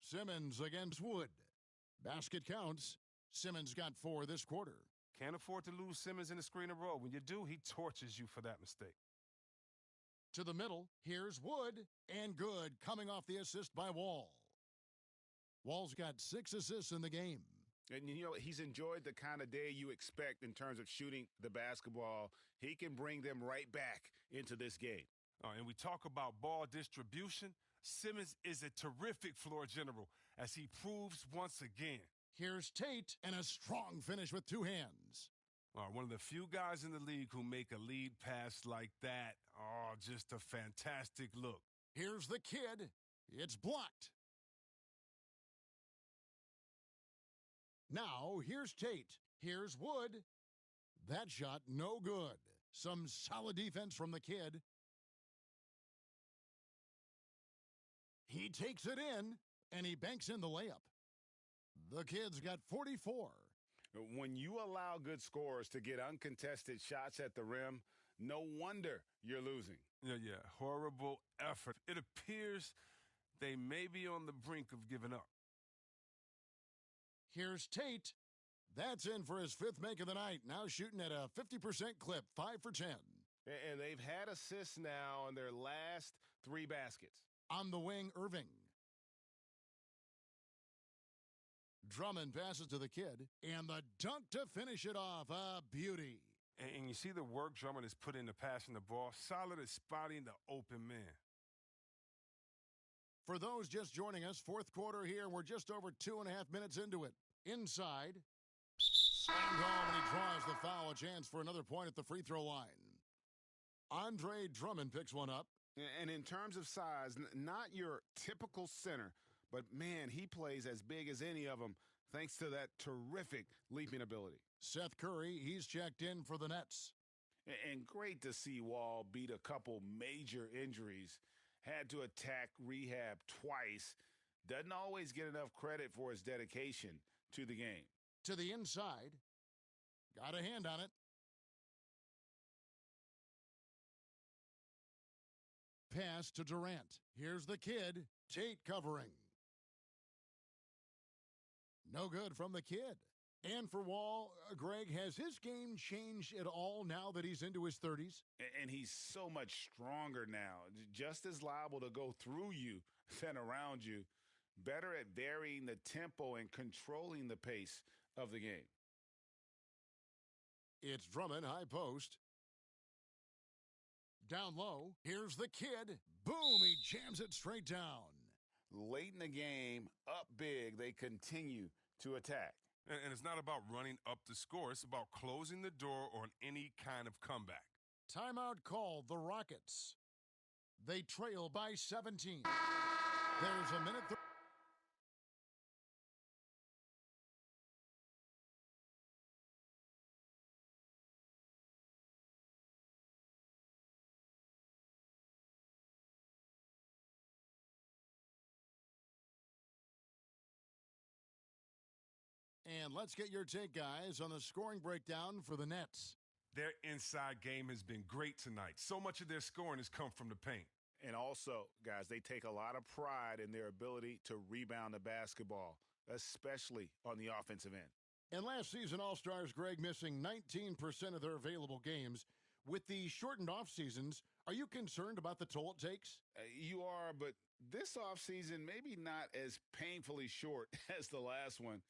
Speaker 8: Simmons against Wood. Basket counts. Simmons got 4 this quarter.
Speaker 12: Can't afford to lose Simmons in the screen and roll. When you do, he torches you for that mistake.
Speaker 8: To the middle, here's Wood, and good, coming off the assist by Wall. Wall's got 6 assists in the game.
Speaker 13: And, you know, he's enjoyed the kind of day you expect in terms of shooting the basketball. He can bring them right back into this game.
Speaker 12: And we talk about ball distribution. Simmons is a terrific floor general, as he proves once again.
Speaker 8: Here's Tate, and a strong finish with 2 hands.
Speaker 12: One of the few guys in the league who make a lead pass like that. Oh, just a fantastic look.
Speaker 8: Here's the kid. It's blocked. Now, here's Tate. Here's Wood. That shot, no good. Some solid defense from the kid. He takes it in, and he banks in the layup. The kid's got 44.
Speaker 13: When you allow good scorers to get uncontested shots at the rim, no wonder you're losing.
Speaker 12: Yeah. Horrible effort. It appears they may be on the brink of giving up.
Speaker 8: Here's Tate. That's in for his 5th make of the night. Now shooting at a 50% clip, 5 for 10.
Speaker 13: And they've had assists now on their last 3 baskets.
Speaker 8: On the wing, Irving. Drummond passes to the kid, and the dunk to finish it off. A beauty.
Speaker 12: And you see the work Drummond has put into passing the ball. Solid at spotting the open man.
Speaker 8: For those just joining us, 4th quarter here. We're just over 2.5 minutes into it. Inside. Slammed home, and he draws the foul. A chance for another point at the free throw line. Andre Drummond picks one up.
Speaker 13: And in terms of size, not your typical center, but man, he plays as big as any of them thanks to that terrific leaping ability.
Speaker 8: Seth Curry, he's checked in for the Nets.
Speaker 13: And great to see Wall beat a couple major injuries. Had to attack rehab twice. Doesn't always get enough credit for his dedication to the game.
Speaker 8: To the inside. Got a hand on it. Pass to Durant. Here's the kid. Tate covering. No good from the kid. And for Wall, Greg, has his game changed at all now that he's into his 30s?
Speaker 13: And he's so much stronger now. Just as liable to go through you than around you. Better at varying the tempo and controlling the pace of the game.
Speaker 8: It's Drummond, high post. Down low, here's the kid. Boom, he jams it straight down.
Speaker 13: Late in the game, up big, they continue to attack.
Speaker 12: And it's not about running up the score. It's about closing the door on any kind of comeback.
Speaker 8: Timeout called, the Rockets. They trail by 17. There's a minute. And let's get your take, guys, on the scoring breakdown for the Nets.
Speaker 12: Their inside game has been great tonight. So much of their scoring has come from the paint.
Speaker 13: And also, guys, they take a lot of pride in their ability to rebound the basketball, especially on the offensive end.
Speaker 8: And last season, All-Stars, Greg, missing 19% of their available games. With the shortened off seasons, are you concerned about the toll it takes?
Speaker 13: You are, but this offseason maybe not as painfully short as the last one.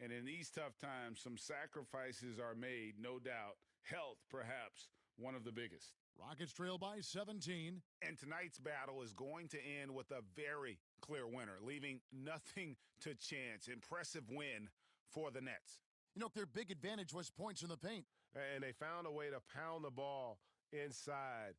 Speaker 13: And in these tough times, some sacrifices are made, no doubt. Health, perhaps, one of the biggest.
Speaker 8: Rockets trail by 17.
Speaker 13: And tonight's battle is going to end with a very clear winner, leaving nothing to chance. Impressive win for the Nets.
Speaker 8: You know, their big advantage was points in the paint.
Speaker 15: And they found a way to pound the ball inside.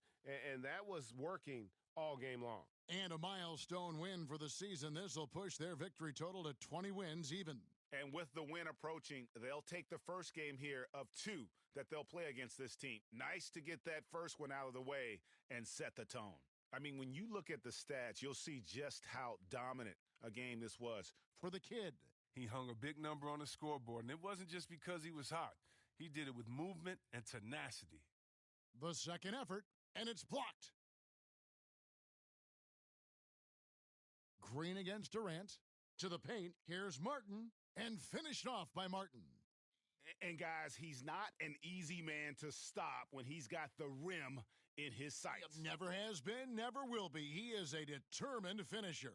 Speaker 15: And that was working all game long.
Speaker 8: And a milestone win for the season. This will push their victory total to 20 wins even.
Speaker 13: And with the win approaching, they'll take the first game here of 2 that they'll play against this team. Nice to get that first one out of the way and set the tone. I mean, when you look at the stats, you'll see just how dominant a game this was
Speaker 8: for the kid.
Speaker 12: He hung a big number on the scoreboard, and it wasn't just because he was hot. He did it with movement and tenacity.
Speaker 8: The second effort, and it's blocked. Green against Durant. To the paint, here's Martin, and finished off by Martin.
Speaker 13: And guys, he's not an easy man to stop when he's got the rim in his sights.
Speaker 8: Never has been, never will be. He is a determined finisher.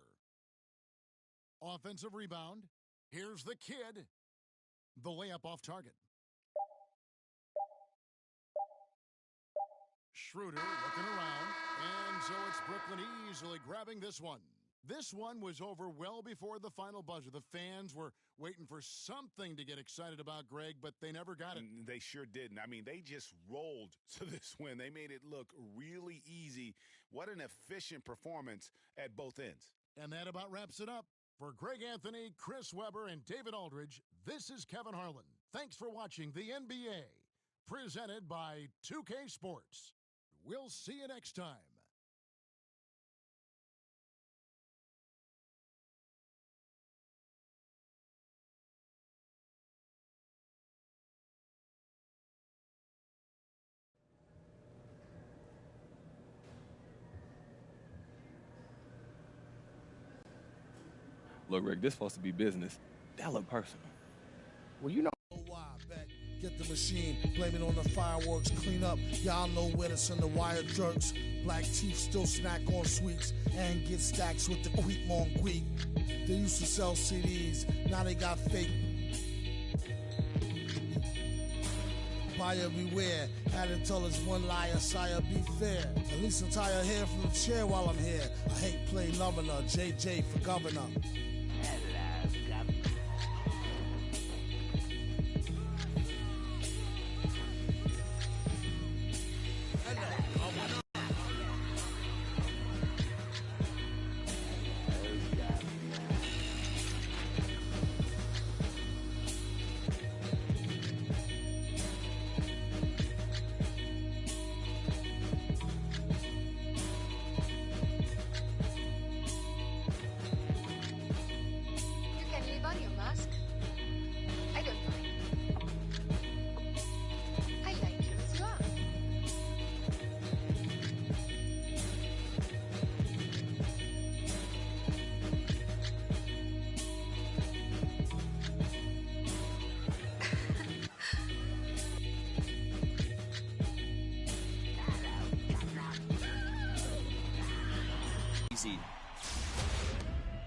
Speaker 8: Offensive rebound. Here's the kid. The layup off target. Schroeder looking around, and so it's Brooklyn easily grabbing this one. This one was over well before the final buzzer. The fans were waiting for something to get excited about, Greg, but they never got it.
Speaker 13: They sure didn't. I mean, they just rolled to this win. They made it look really easy. What an efficient performance at both ends.
Speaker 8: And that about wraps it up. For Greg Anthony, Chris Webber, and David Aldridge, this is Kevin Harlan. Thanks for watching the NBA, presented by 2K Sports. We'll see you next time.
Speaker 16: Look, Rick, this supposed to be business. That look personal.
Speaker 17: Well, you know.
Speaker 18: Get the machine, blame it on the fireworks, clean up. Y'all know where to send the wire jerks. Black teeth still snack on sweets and get stacks with the quick mon quick. They used to sell CDs, now they got fake. Buyer beware, had to tell us one liar, sire, be fair. At least I'm tired hair from the chair while I'm here. I hate play loving her, JJ for governor.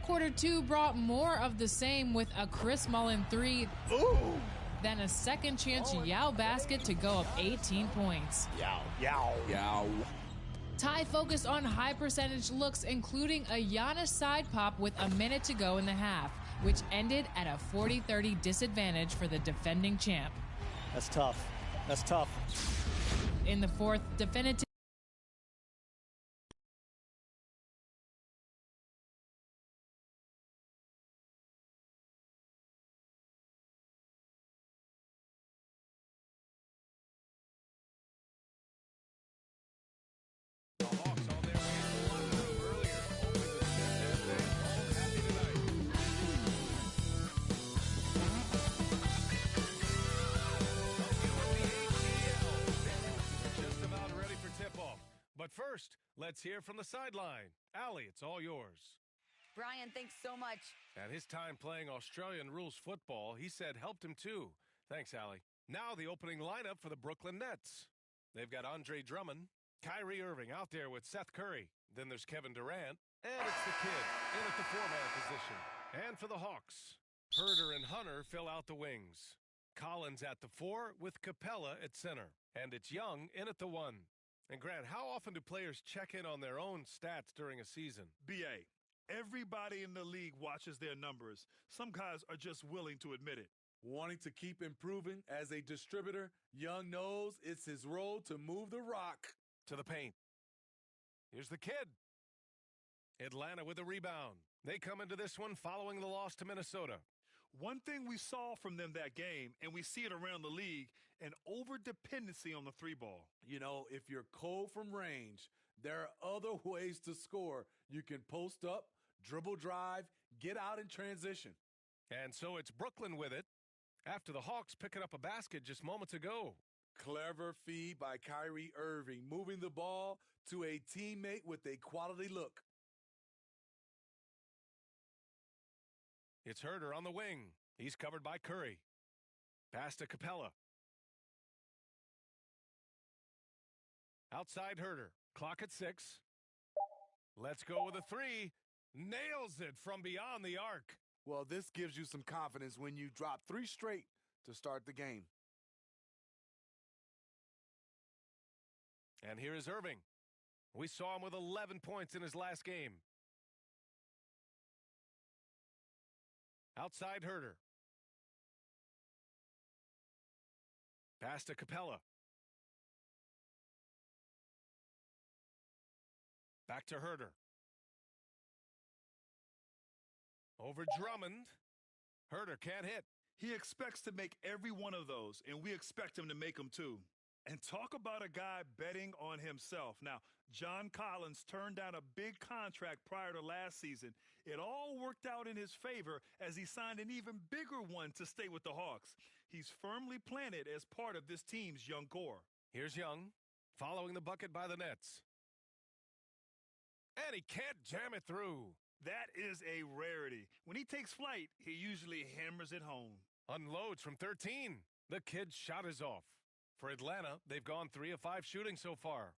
Speaker 4: Quarter 2 brought more of the same with a Chris Mullin 3.
Speaker 17: Ooh.
Speaker 4: Then a second chance Yao basket to go up 18 points.
Speaker 17: Yow.
Speaker 4: Ty focused on high percentage looks, including a Giannis side pop with a minute to go in the half, which ended at a 40-30 disadvantage for the defending champ.
Speaker 17: That's tough.
Speaker 4: In the fourth, definitive.
Speaker 7: But first, let's hear from the sideline. Allie, it's all yours.
Speaker 6: Brian, thanks so much.
Speaker 7: And his time playing Australian rules football, he said helped him too. Thanks, Allie. Now the opening lineup for the Brooklyn Nets. They've got Andre Drummond, Kyrie Irving out there with Seth Curry. Then there's Kevin Durant, and it's the kid in at the four-man position. And for the Hawks, Herder and Hunter fill out the wings. Collins at the 4 with Capella at center. And it's Young in at the 1. And Grant, how often do players check in on their own stats during a season?
Speaker 19: BA, everybody in the league watches their numbers. Some guys are just willing to admit it.
Speaker 20: Wanting to keep improving as a distributor, Young knows it's his role to move the rock
Speaker 7: to the paint. Here's the kid. Atlanta with a rebound. They come into this one following the loss to Minnesota.
Speaker 19: One thing we saw from them that game, and we see it around the league, an over-dependency on the three ball.
Speaker 20: You know, if you're cold from range, there are other ways to score. You can post up, dribble drive, get out in transition.
Speaker 7: And so it's Brooklyn with it after the Hawks picking up a basket just moments ago.
Speaker 20: Clever feed by Kyrie Irving, moving the ball to a teammate with a quality look.
Speaker 7: It's Herder on the wing. He's covered by Curry. Pass to Capella. Outside Herder. Clock at 6. Let's go with a three. Nails it from beyond the arc.
Speaker 20: Well, this gives you some confidence when you drop 3 straight to start the game.
Speaker 7: And here is Irving. We saw him with 11 points in his last game. Outside Herder. Pass to Capella. Back to Herder. Over Drummond. Herder can't hit.
Speaker 19: He expects to make every one of those, and we expect him to make them too. And talk about a guy betting on himself. Now, John Collins turned down a big contract prior to last season. It all worked out in his favor as he signed an even bigger one to stay with the Hawks. He's firmly planted as part of this team's young core.
Speaker 7: Here's Young, following the bucket by the Nets. And he can't jam it through.
Speaker 19: That is a rarity. When he takes flight, he usually hammers it home.
Speaker 7: Unloads from 13. The kid's shot is off. For Atlanta, they've gone 3 of 5 shooting so far.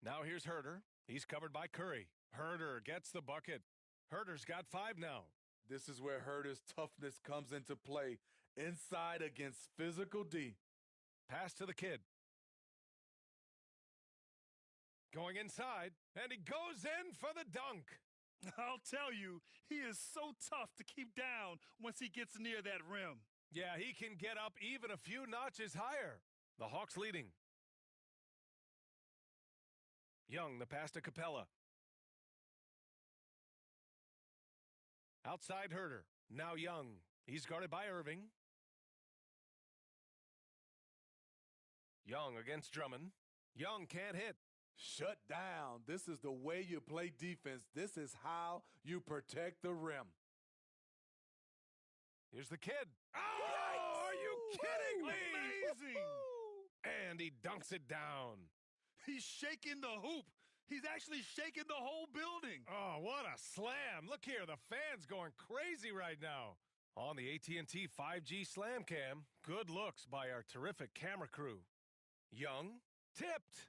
Speaker 7: Now here's Herder. He's covered by Curry. Herder gets the bucket. Herder's got 5 now.
Speaker 20: This is where Herder's toughness comes into play. Inside against physical D.
Speaker 7: Pass to the kid. Going inside, and he goes in for the dunk.
Speaker 19: I'll tell you, he is so tough to keep down once he gets near that rim.
Speaker 7: Yeah, he can get up even a few notches higher. The Hawks leading. Young, the pass to Capella. Outside Herder. Now Young. He's guarded by Irving. Young against Drummond. Young can't hit.
Speaker 20: Shut down. This is the way you play defense. This is how you protect the rim.
Speaker 7: Here's the kid. Oh, are you kidding me?
Speaker 19: Amazing!
Speaker 7: And he dunks it down.
Speaker 19: He's shaking the hoop. He's actually shaking the whole building.
Speaker 7: Oh, what a slam. Look here, the fans going crazy right now. On the AT&T 5G Slam Cam, good looks by our terrific camera crew. Young, tipped.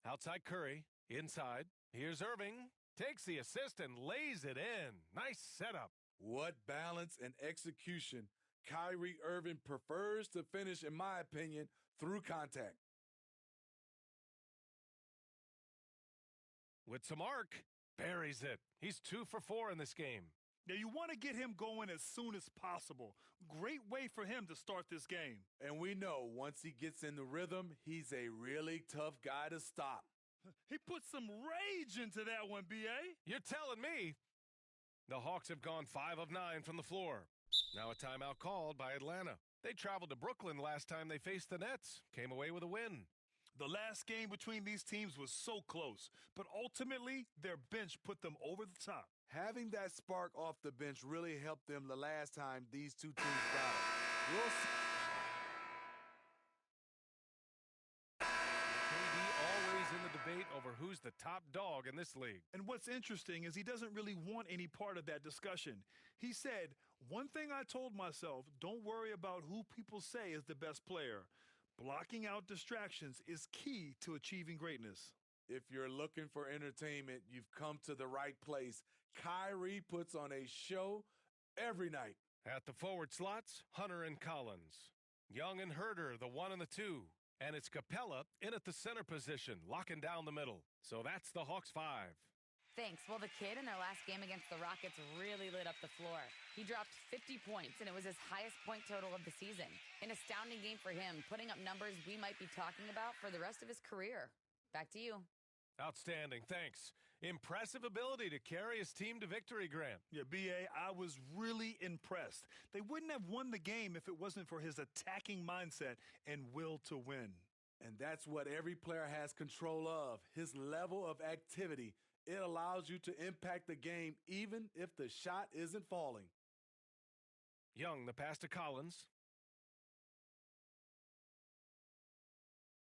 Speaker 7: Outside Curry, inside. Here's Irving. Takes the assist and lays it in. Nice setup.
Speaker 20: What balance and execution. Kyrie Irving prefers to finish, in my opinion, through contact.
Speaker 7: With some arc, buries it. He's 2 for 4 in this game.
Speaker 19: Now, you want to get him going as soon as possible. Great way for him to start this game.
Speaker 20: And we know once he gets in the rhythm, he's a really tough guy to stop.
Speaker 19: He put some rage into that one, B.A.
Speaker 7: You're telling me. The Hawks have gone 5 of 9 from the floor. Now a timeout called by Atlanta. They traveled to Brooklyn last time they faced the Nets. Came away with a win.
Speaker 19: The last game between these teams was so close, but ultimately their bench put them over the top.
Speaker 20: Having that spark off the bench really helped them the last time these two teams battled. We'll see.
Speaker 7: KD always in the debate over who's the top dog in this league.
Speaker 19: And what's interesting is he doesn't really want any part of that discussion. He said, one thing I told myself, don't worry about who people say is the best player. Blocking out distractions is key to achieving greatness.
Speaker 20: If you're looking for entertainment, you've come to the right place. Kyrie puts on a show every night.
Speaker 7: At the forward slots, Hunter and Collins. Young and Herder, the 1 and the 2. And it's Capella in at the center position, locking down the middle. So that's the Hawks 5.
Speaker 6: Thanks. Well, the kid in their last game against the Rockets really lit up the floor. He dropped 50 points, and it was his highest point total of the season. An astounding game for him, putting up numbers we might be talking about for the rest of his career. Back to you.
Speaker 7: Outstanding, thanks. Impressive ability to carry his team to victory, Grant.
Speaker 19: Yeah, B.A., I was really impressed. They wouldn't have won the game if it wasn't for his attacking mindset and will to win.
Speaker 20: And that's what every player has control of, his level of activity. It allows you to impact the game even if the shot isn't falling.
Speaker 7: Young, the pass to Collins.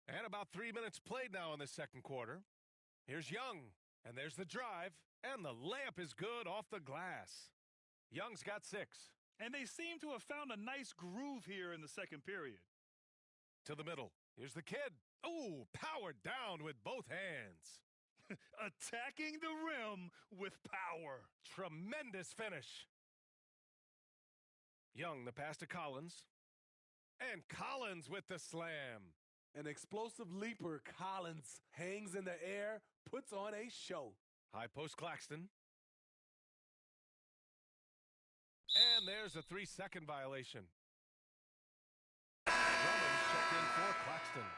Speaker 7: And about 3 minutes played now in the second quarter. Here's Young, and there's the drive, and the layup is good off the glass. Young's got 6.
Speaker 19: And they seem to have found a nice groove here in the second period.
Speaker 7: To the middle. Here's the kid. Oh, powered down with both hands.
Speaker 19: Attacking the rim with power.
Speaker 7: Tremendous finish. Young, the pass to Collins. And Collins with the slam.
Speaker 20: An explosive leaper, Collins hangs in the air, puts on a show.
Speaker 7: High post Claxton. And there's a 3-second violation. Drummond's checked in for Claxton.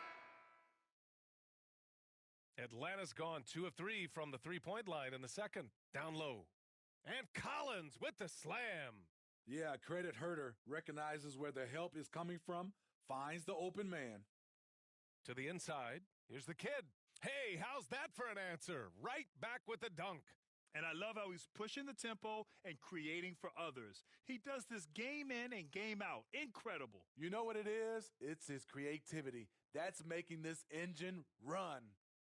Speaker 7: Atlanta's gone 2 of 3 from the three-point line in the second. Down low. And Collins with the slam.
Speaker 20: Yeah, credit Herter. Recognizes where the help is coming from, finds the open man.
Speaker 7: To the inside. Here's the kid. Hey, how's that for an answer? Right back with the dunk.
Speaker 19: And I love how he's pushing the tempo and creating for others. He does this game in and game out. Incredible.
Speaker 20: You know what it is? It's his creativity. That's making this engine run.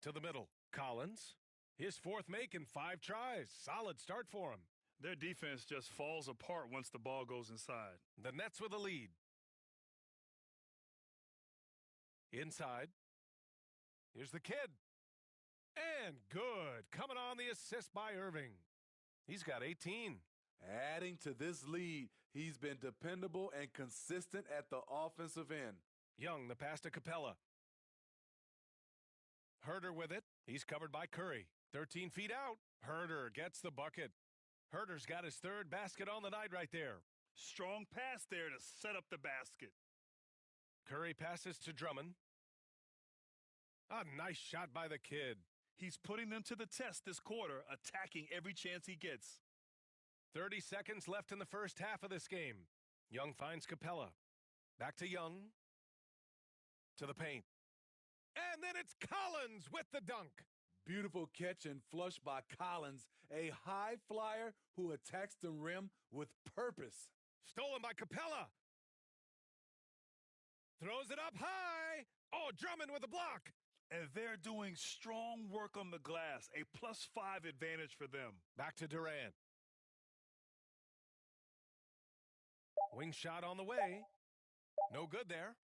Speaker 7: To the middle. Collins. His fourth make in 5 tries. Solid start for him.
Speaker 19: Their defense just falls apart once the ball goes inside.
Speaker 7: The Nets with a lead. Inside. Here's the kid. And good. Coming on the assist by Irving. He's got 18.
Speaker 20: Adding to this lead, he's been dependable and consistent at the offensive end.
Speaker 7: Young, the pass to Capella. Herter with it. He's covered by Curry. 13 feet out. Herter gets the bucket. Herter's got his 3rd basket on the night right there.
Speaker 19: Strong pass there to set up the basket.
Speaker 7: Curry passes to Drummond. A nice shot by the kid.
Speaker 19: He's putting them to the test this quarter, attacking every chance he gets.
Speaker 7: 30 seconds left in the first half of this game. Young finds Capella. Back to Young. To the paint. And then it's Collins with the dunk.
Speaker 20: Beautiful catch and flush by Collins, a high flyer who attacks the rim with purpose.
Speaker 7: Stolen by Capella. Throws it up high. Oh, Drummond with a block.
Speaker 19: And they're doing strong work on the glass, a +5 advantage for them.
Speaker 7: Back to Durant. Wing shot on the way. No good there.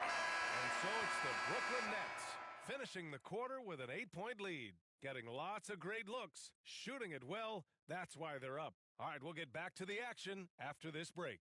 Speaker 7: And so it's the Brooklyn Nets finishing the quarter with an 8-point lead. Getting lots of great looks, shooting it well. That's why they're up. All right, we'll get back to the action after this break.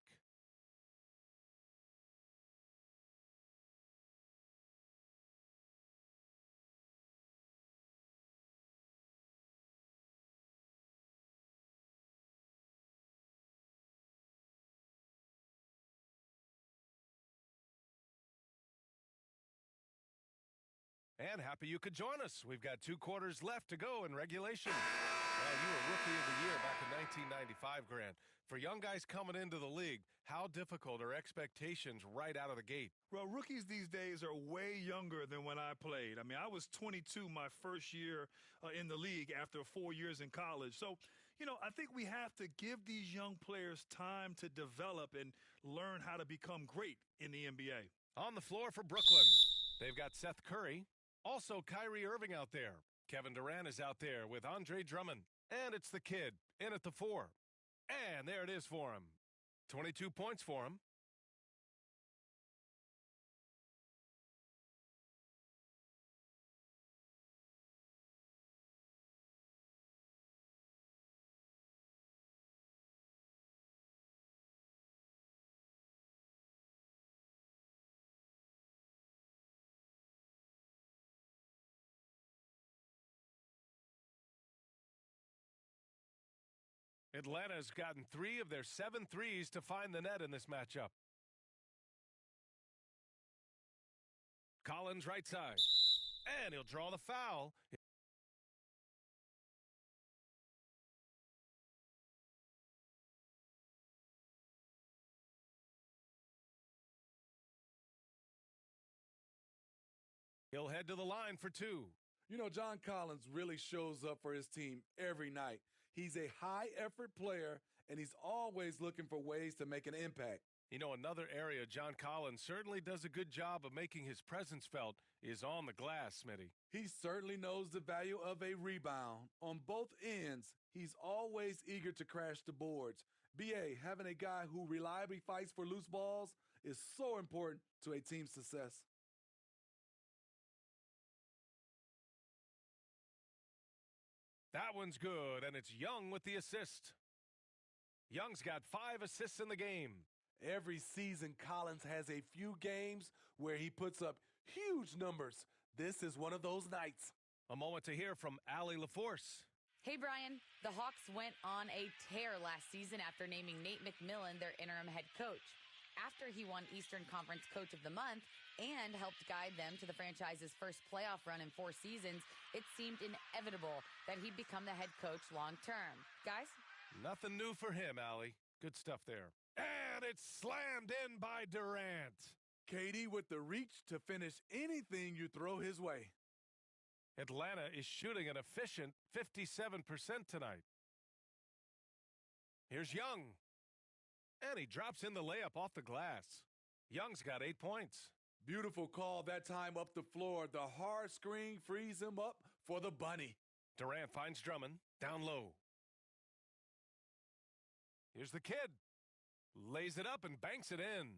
Speaker 7: And happy you could join us. We've got 2 quarters left to go in regulation. Well, you were Rookie of the Year back in 1995, Grant. For young guys coming into the league, how difficult are expectations right out of the gate?
Speaker 19: Well, rookies these days are way younger than when I played. I mean, I was 22 my first year in the league after 4 years in college. So, I think we have to give these young players time to develop and learn how to become great in the NBA.
Speaker 7: On the floor for Brooklyn, they've got Seth Curry. Also, Kyrie Irving out there. Kevin Durant is out there with Andre Drummond. And it's the kid in at the 4. And there it is for him. 22 points for him. Atlanta's gotten 3 of their 7 threes to find the net in this matchup. Collins right side. And he'll draw the foul. He'll head to the line for two.
Speaker 20: You know, John Collins really shows up for his team every night. He's a high-effort player, and he's always looking for ways to make an impact.
Speaker 7: You know, another area John Collins certainly does a good job of making his presence felt is on the glass, Smitty.
Speaker 20: He certainly knows the value of a rebound. On both ends, he's always eager to crash the boards. BA, having a guy who reliably fights for loose balls is so important to a team's success.
Speaker 7: That one's good, and it's Young with the assist. Young's got 5 assists in the game.
Speaker 20: Every season, Collins has a few games where he puts up huge numbers. This is one of those nights.
Speaker 7: A moment to hear from Allie LaForce.
Speaker 6: Hey, Brian. The Hawks went on a tear last season after naming Nate McMillan their interim head coach. After he won Eastern Conference Coach of the Month and helped guide them to the franchise's first playoff run in 4 seasons, it seemed inevitable that he'd become the head coach long term. Guys?
Speaker 7: Nothing new for him, Allie. Good stuff there. And it's slammed in by Durant.
Speaker 20: KD with the reach to finish anything you throw his way.
Speaker 7: Atlanta is shooting an efficient 57% tonight. Here's Young. And he drops in the layup off the glass. Young's got 8 points.
Speaker 20: Beautiful call that time up the floor. The hard screen frees him up for the bunny.
Speaker 7: Durant finds Drummond down low. Here's the kid. Lays it up and banks it in.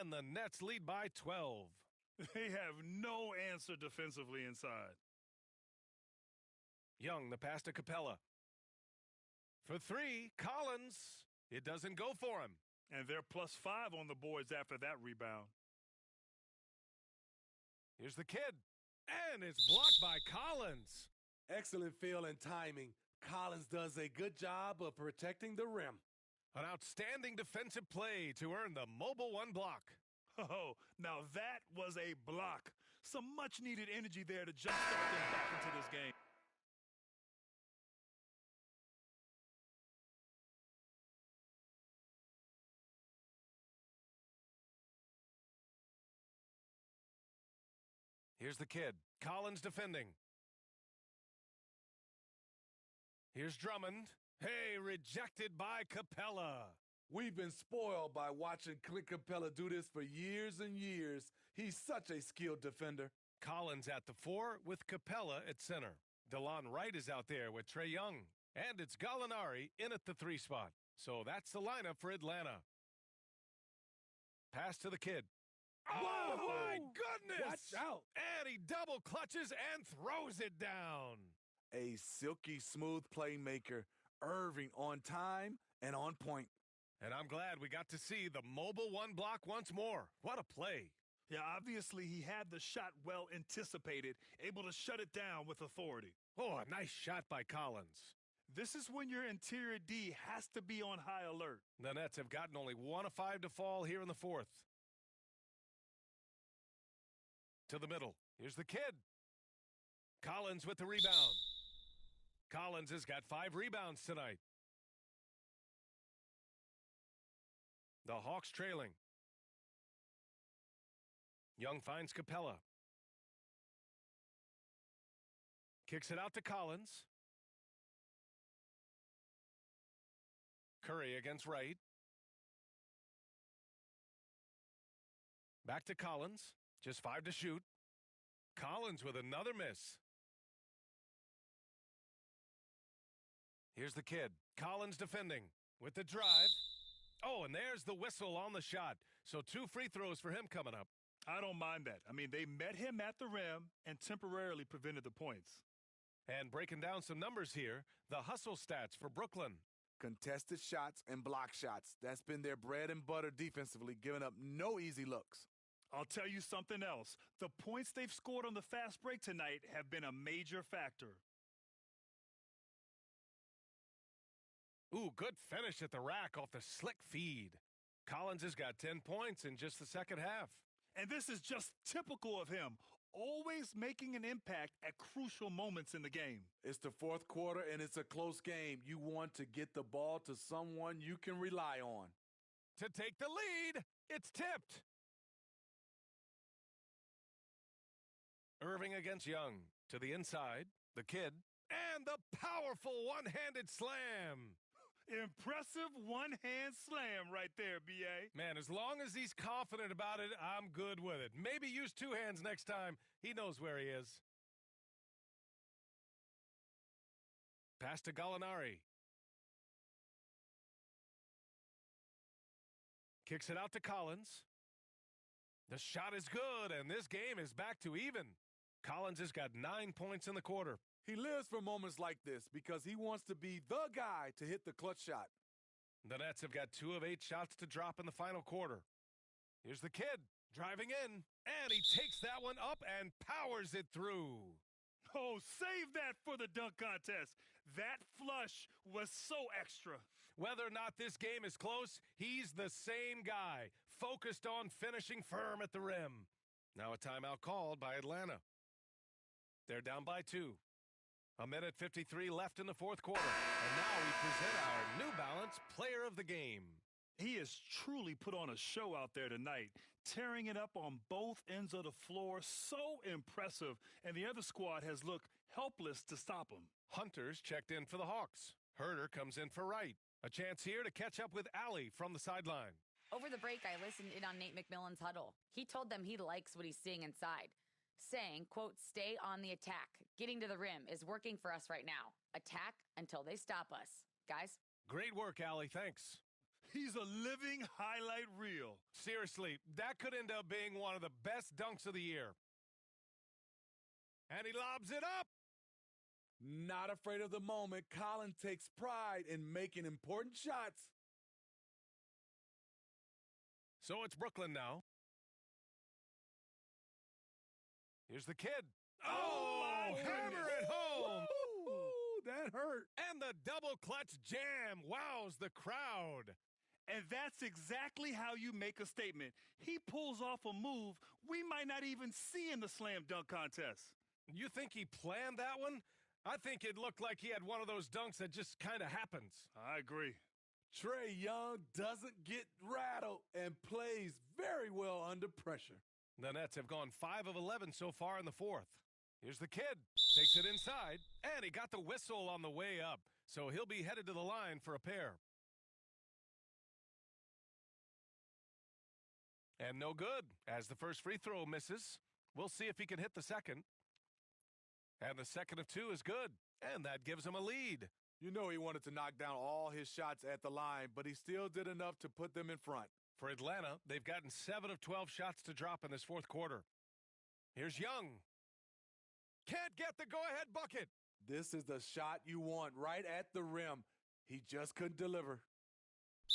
Speaker 7: And the Nets lead by 12.
Speaker 19: They have no answer defensively inside.
Speaker 7: Young, the pass to Capella. For 3, Collins. It doesn't go for him.
Speaker 19: And they're +5 on the boards after that rebound.
Speaker 7: Here's the kid. And it's blocked by Collins.
Speaker 20: Excellent feel and timing. Collins does a good job of protecting the rim.
Speaker 7: An outstanding defensive play to earn the Mobile 1 block.
Speaker 19: Oh, now that was a block. Some much-needed energy there to jumpstart them back into this game.
Speaker 7: Here's the kid. Collins defending. Here's Drummond. Hey, rejected by Capella.
Speaker 20: We've been spoiled by watching Clint Capella do this for years and years. He's such a skilled defender.
Speaker 7: Collins at the 4 with Capella at center. DeLon Wright is out there with Trae Young. And it's Gallinari in at the 3 spot. So that's the lineup for Atlanta. Pass to the kid. Oh, my goodness!
Speaker 20: Watch out!
Speaker 7: And he double clutches and throws it down.
Speaker 20: A silky smooth playmaker. Irving on time and on point.
Speaker 7: And I'm glad we got to see the Mobile 1 block once more. What a play.
Speaker 19: Yeah, obviously he had the shot well anticipated, able to shut it down with authority.
Speaker 7: Oh, a nice shot by Collins.
Speaker 19: This is when your interior D has to be on high alert.
Speaker 7: The Nets have gotten only 1 of 5 to fall here in the 4th. To the middle. Here's the kid. Collins with the rebound. Collins has got 5 rebounds tonight. The Hawks trailing. Young finds Capella. Kicks it out to Collins. Curry against Wright. Back to Collins. Just 5 to shoot. Collins with another miss. Here's the kid. Collins defending with the drive. Oh, and there's the whistle on the shot. So 2 free throws for him coming up.
Speaker 19: I don't mind that. I mean, they met him at the rim and temporarily prevented the points.
Speaker 7: And breaking down some numbers here, the hustle stats for Brooklyn.
Speaker 20: Contested shots and block shots. That's been their bread and butter defensively, giving up no easy looks.
Speaker 19: I'll tell you something else. The points they've scored on the fast break tonight have been a major factor.
Speaker 7: Ooh, good finish at the rack off the slick feed. Collins has got 10 points in just the second half.
Speaker 19: And this is just typical of him. always making an impact at crucial moments in the game.
Speaker 20: It's the fourth quarter, and it's a close game. You want to get the ball to someone you can rely on.
Speaker 7: To take the lead, it's tipped. Irving against Young. To the inside, the kid, and the powerful one-handed slam.
Speaker 19: Impressive one-hand slam right there, B.A.
Speaker 7: Man, as long as he's confident about it, I'm good with it. Maybe use two hands next time. He knows where he is. Pass to Gallinari. Kicks it out to Collins. The shot is good, and this game is back to even. Collins has got 9 points in the quarter.
Speaker 20: He lives for moments like this because he wants to be the guy to hit the clutch shot.
Speaker 7: The Nets have got 2 of 8 shots to drop in the final quarter. Here's the kid driving in, and he takes that one up and powers it through.
Speaker 19: Oh, save that for the dunk contest. That flush was so extra.
Speaker 7: Whether or not this game is close, he's the same guy, focused on finishing firm at the rim. Now a timeout called by Atlanta. They're down by 2. 1:53 left in the fourth quarter. And now we present our New Balance Player of the Game.
Speaker 19: He has truly put on a show out there tonight, tearing it up on both ends of the floor. So impressive. And the other squad has looked helpless to stop him.
Speaker 7: Hunter's checked in for the Hawks. Herder comes in for Wright. A chance here to catch up with Allie from the sideline.
Speaker 6: Over the break, I listened in on Nate McMillan's huddle. He told them he likes what he's seeing inside, saying, quote, stay on the attack. Getting to the rim is working for us right now. Attack until they stop us. Guys?
Speaker 7: Great work, Allie. Thanks.
Speaker 19: He's a living highlight reel.
Speaker 7: Seriously, that could end up being one of the best dunks of the year. And he lobs it up.
Speaker 20: Not afraid of the moment, Colin takes pride in making important shots.
Speaker 7: So it's Brooklyn now. Here's the kid. Oh, hammer it home.
Speaker 20: Ooh, that hurt.
Speaker 7: And the double clutch jam wows the crowd.
Speaker 19: And that's exactly how you make a statement. He pulls off a move we might not even see in the slam dunk contest.
Speaker 7: You think he planned that one? I think it looked like he had one of those dunks that just kind of happens.
Speaker 19: I agree.
Speaker 20: Trae Young doesn't get rattled and plays very well under pressure.
Speaker 7: The Nets have gone 5 of 11 so far in the fourth. Here's the kid. Takes it inside, and he got the whistle on the way up, so he'll be headed to the line for a pair. And no good, as the first free throw misses. We'll see if he can hit the second. And the second of 2 is good, and that gives him a lead.
Speaker 20: You know he wanted to knock down all his shots at the line, but he still did enough to put them in front.
Speaker 7: For Atlanta, they've gotten 7 of 12 shots to drop in this fourth quarter. Here's Young. Can't get the go-ahead bucket.
Speaker 20: This is the shot you want right at the rim. He just couldn't deliver.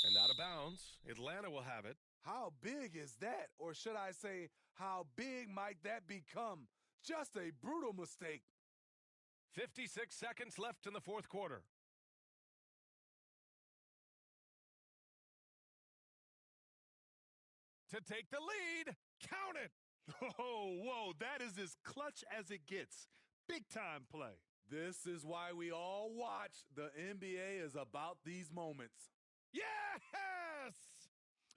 Speaker 7: And out of bounds, Atlanta will have it.
Speaker 20: How big is that? Or should I say, how big might that become? Just a brutal mistake.
Speaker 7: 56 seconds left in the fourth quarter. To take the lead, count it.
Speaker 19: Oh, whoa, that is as clutch as it gets. Big time play.
Speaker 20: This is why we all watch. The NBA is about these moments.
Speaker 7: Yes!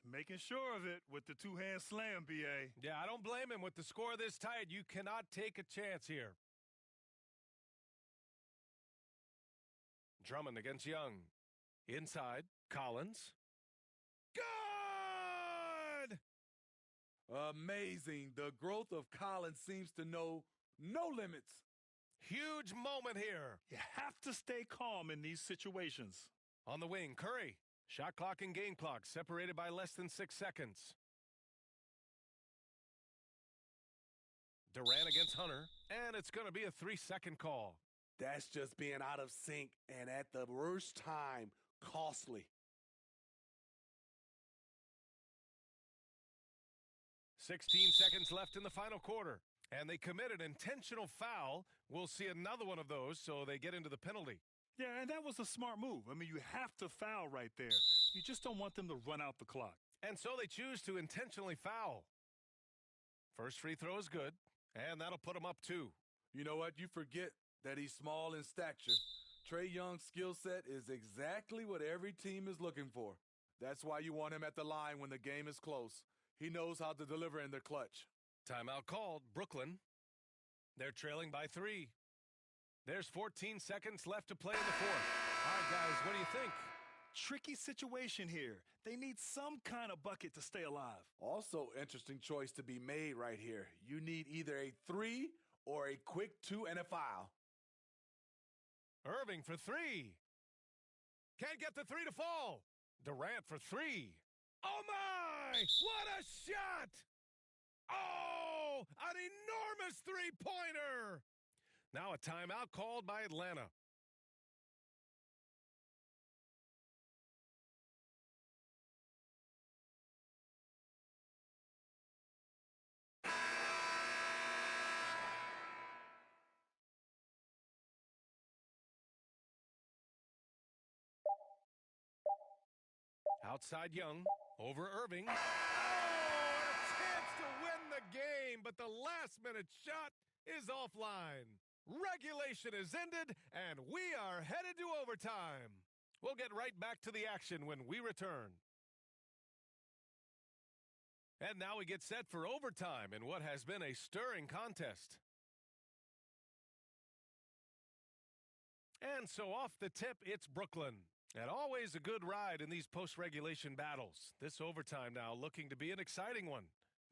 Speaker 19: Making sure of it with the two-hand slam, B.A.
Speaker 7: Yeah, I don't blame him. With the score this tight, you cannot take a chance here. Drummond against Young. Inside, Collins. Good!
Speaker 20: Amazing. The growth of Collins seems to know no limits.
Speaker 7: Huge moment here.
Speaker 19: You have to stay calm in these situations.
Speaker 7: On the wing, Curry. Shot clock and game clock separated by less than 6 seconds. Durant against Hunter, and it's going to be a 3-second call.
Speaker 20: That's just being out of sync and at the worst time, costly.
Speaker 7: 16 seconds left in the final quarter, and they committed intentional foul. We'll see another one of those, so they get into the penalty.
Speaker 19: Yeah, and that was a smart move. I mean, you have to foul right there. You just don't want them to run out the clock.
Speaker 7: And so they choose to intentionally foul. First free throw is good, And that'll put him up 2.
Speaker 20: You know what? You forget that he's small in stature. Trae Young's skill set is exactly what every team is looking for. That's why you want him at the line when the game is close. He knows how to deliver in the clutch.
Speaker 7: Timeout called, Brooklyn. They're trailing by 3. There's 14 seconds left to play in the 4th. All right, guys, what do you think?
Speaker 19: Tricky situation here. They need some kind of bucket to stay alive.
Speaker 20: Also, interesting choice to be made right here. You need either a 3 or a quick 2 and a foul.
Speaker 7: Irving for 3. Can't get the 3 to fall. Durant for 3. Oh, my! What a shot! Oh, an enormous three-pointer! Now a timeout called by Atlanta. Outside Young, over Irving. Oh, and a chance to win the game, but the last-minute shot is offline. Regulation is ended, and we are headed to overtime. We'll get right back to the action when we return. And now we get set for overtime in what has been a stirring contest. And so off the tip, it's Brooklyn. And always a good ride in these post-regulation battles. This overtime now looking to be an exciting one.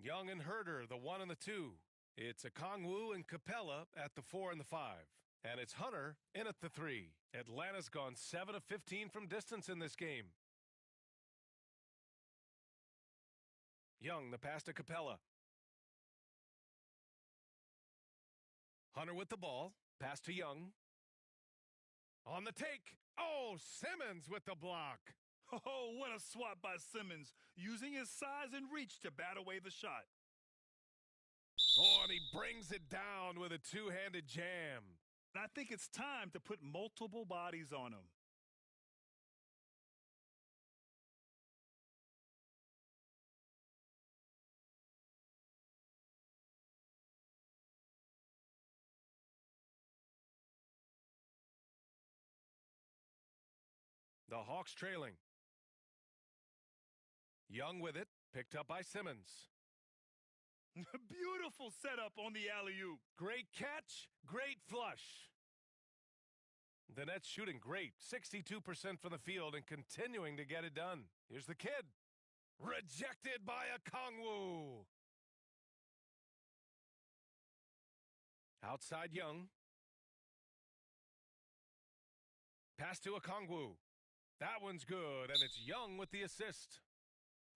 Speaker 7: Young and Herder, the 1 and the 2. It's Okongwu and Capella at the 4 and the 5. And it's Hunter in at the 3. Atlanta's gone 7 of 15 from distance in this game. Young, the pass to Capella. Hunter with the ball. Pass to Young. On the take. Oh, Simmons with the block.
Speaker 19: Oh, what a swat by Simmons, using his size and reach to bat away the shot.
Speaker 7: Oh, and he brings it down with a two-handed jam.
Speaker 19: I think it's time to put multiple bodies on him.
Speaker 7: The Hawks trailing. Young with it, picked up by Simmons.
Speaker 19: Beautiful setup on the alley-oop.
Speaker 7: Great catch, great flush. The Nets shooting great, 62% from the field and continuing to get it done. Here's the kid. Rejected by Okongwu. Outside Young. Pass to Okongwu. That one's good, and it's Young with the assist.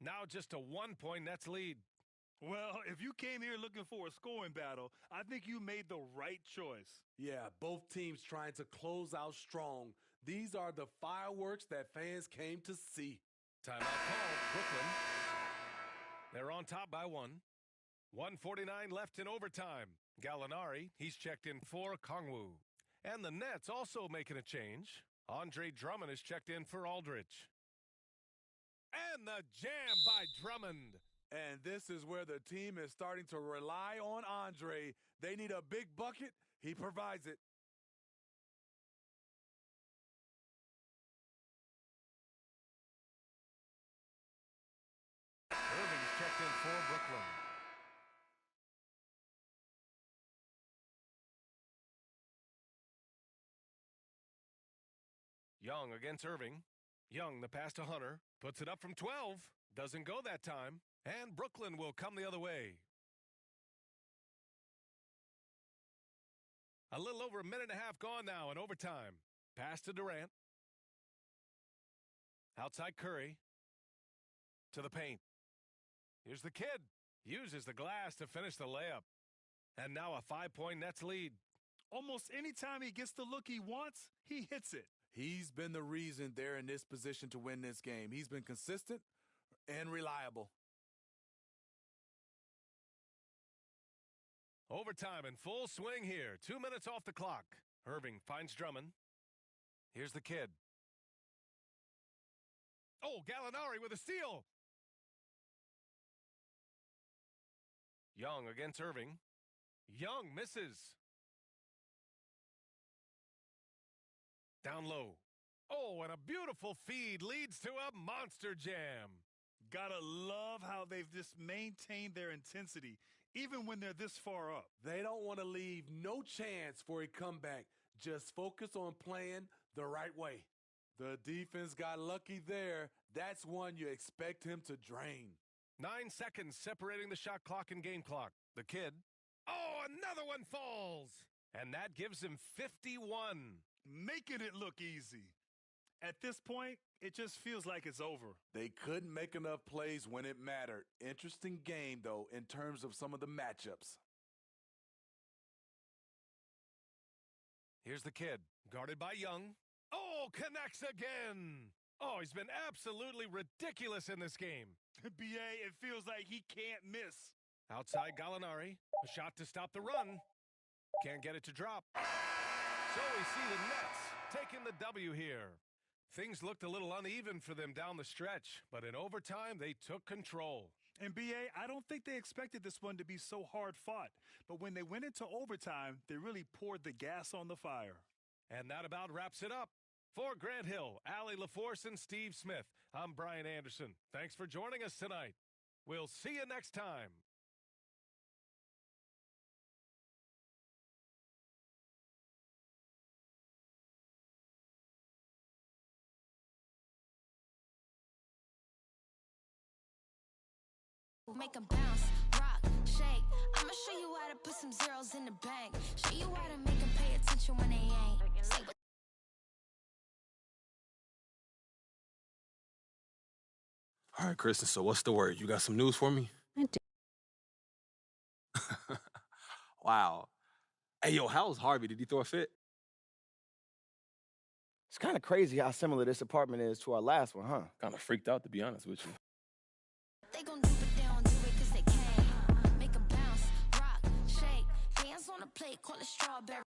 Speaker 7: Now just a 1-point Nets lead.
Speaker 19: Well, if you came here looking for a scoring battle, I think you made the right choice.
Speaker 20: Yeah, both teams trying to close out strong. These are the fireworks that fans came to see.
Speaker 7: Timeout called, Brooklyn. They're on top by 1. 1:49 left in overtime. Gallinari, he's checked in for Okongwu. And the Nets also making a change. Andre Drummond is checked in for Aldridge. And the jam by Drummond.
Speaker 20: And this is where the team is starting to rely on Andre. They need a big bucket. He provides it.
Speaker 7: Irving's checked in for Brooklyn. Young against Irving. Young, the pass to Hunter. Puts it up from 12. Doesn't go that time. And Brooklyn will come the other way. A little over a minute and a half gone now in overtime. Pass to Durant. Outside Curry. To the paint. Here's the kid. Uses the glass to finish the layup. And now a 5-point Nets lead.
Speaker 19: Almost any time he gets the look he wants, he hits it.
Speaker 20: He's been the reason they're in this position to win this game. He's been consistent and reliable.
Speaker 7: Overtime in full swing here. 2 minutes off the clock. Irving finds Drummond. Here's the kid. Oh, Gallinari with a steal. Young against Irving. Young misses. Down low. Oh, and a beautiful feed leads to a monster jam.
Speaker 19: Gotta love how they've just maintained their intensity, even when they're this far up.
Speaker 20: They don't want to leave no chance for a comeback. Just focus on playing the right way. The defense got lucky there. That's one you expect him to drain.
Speaker 7: 9 seconds separating the shot clock and game clock. The kid. Oh, another one falls. And that gives him 51.
Speaker 19: Making it look easy. At this point, it just feels like it's over.
Speaker 20: They couldn't make enough plays when it mattered. Interesting game, though, in terms of some of the matchups.
Speaker 7: Here's the kid, guarded by Young. Oh, connects again. Oh, he's been absolutely ridiculous in this game.
Speaker 19: B.A., it feels like he can't miss.
Speaker 7: Outside Gallinari, a shot to stop the run. Can't get it to drop. So we see the Nets taking the W here. Things looked a little uneven for them down the stretch, but in overtime, they took control.
Speaker 19: And B.A., I don't think they expected this one to be so hard fought. But when they went into overtime, they really poured the gas on the fire.
Speaker 7: And that about wraps it up. For Grant Hill, Allie LaForce, and Steve Smith, I'm Brian Anderson. Thanks for joining us tonight. We'll see you next time.
Speaker 3: Make 'em bounce, rock, shake. I'ma show you how to put some zeros in the bank. Show you how to make 'em pay attention when they ain't. Say what.
Speaker 16: All right, Kristen, so what's the word? You got some news for me?
Speaker 21: I do.
Speaker 16: Wow. Hey, yo, how's Harvey? Did he throw a fit?
Speaker 17: It's kind of crazy how similar this apartment is to our last one, huh?
Speaker 16: Kind of freaked out, to be honest with you.
Speaker 3: They gon' do it, they don't do it 'cause they can. Make 'em bounce, rock, shake. Hands on the plate, call it strawberry.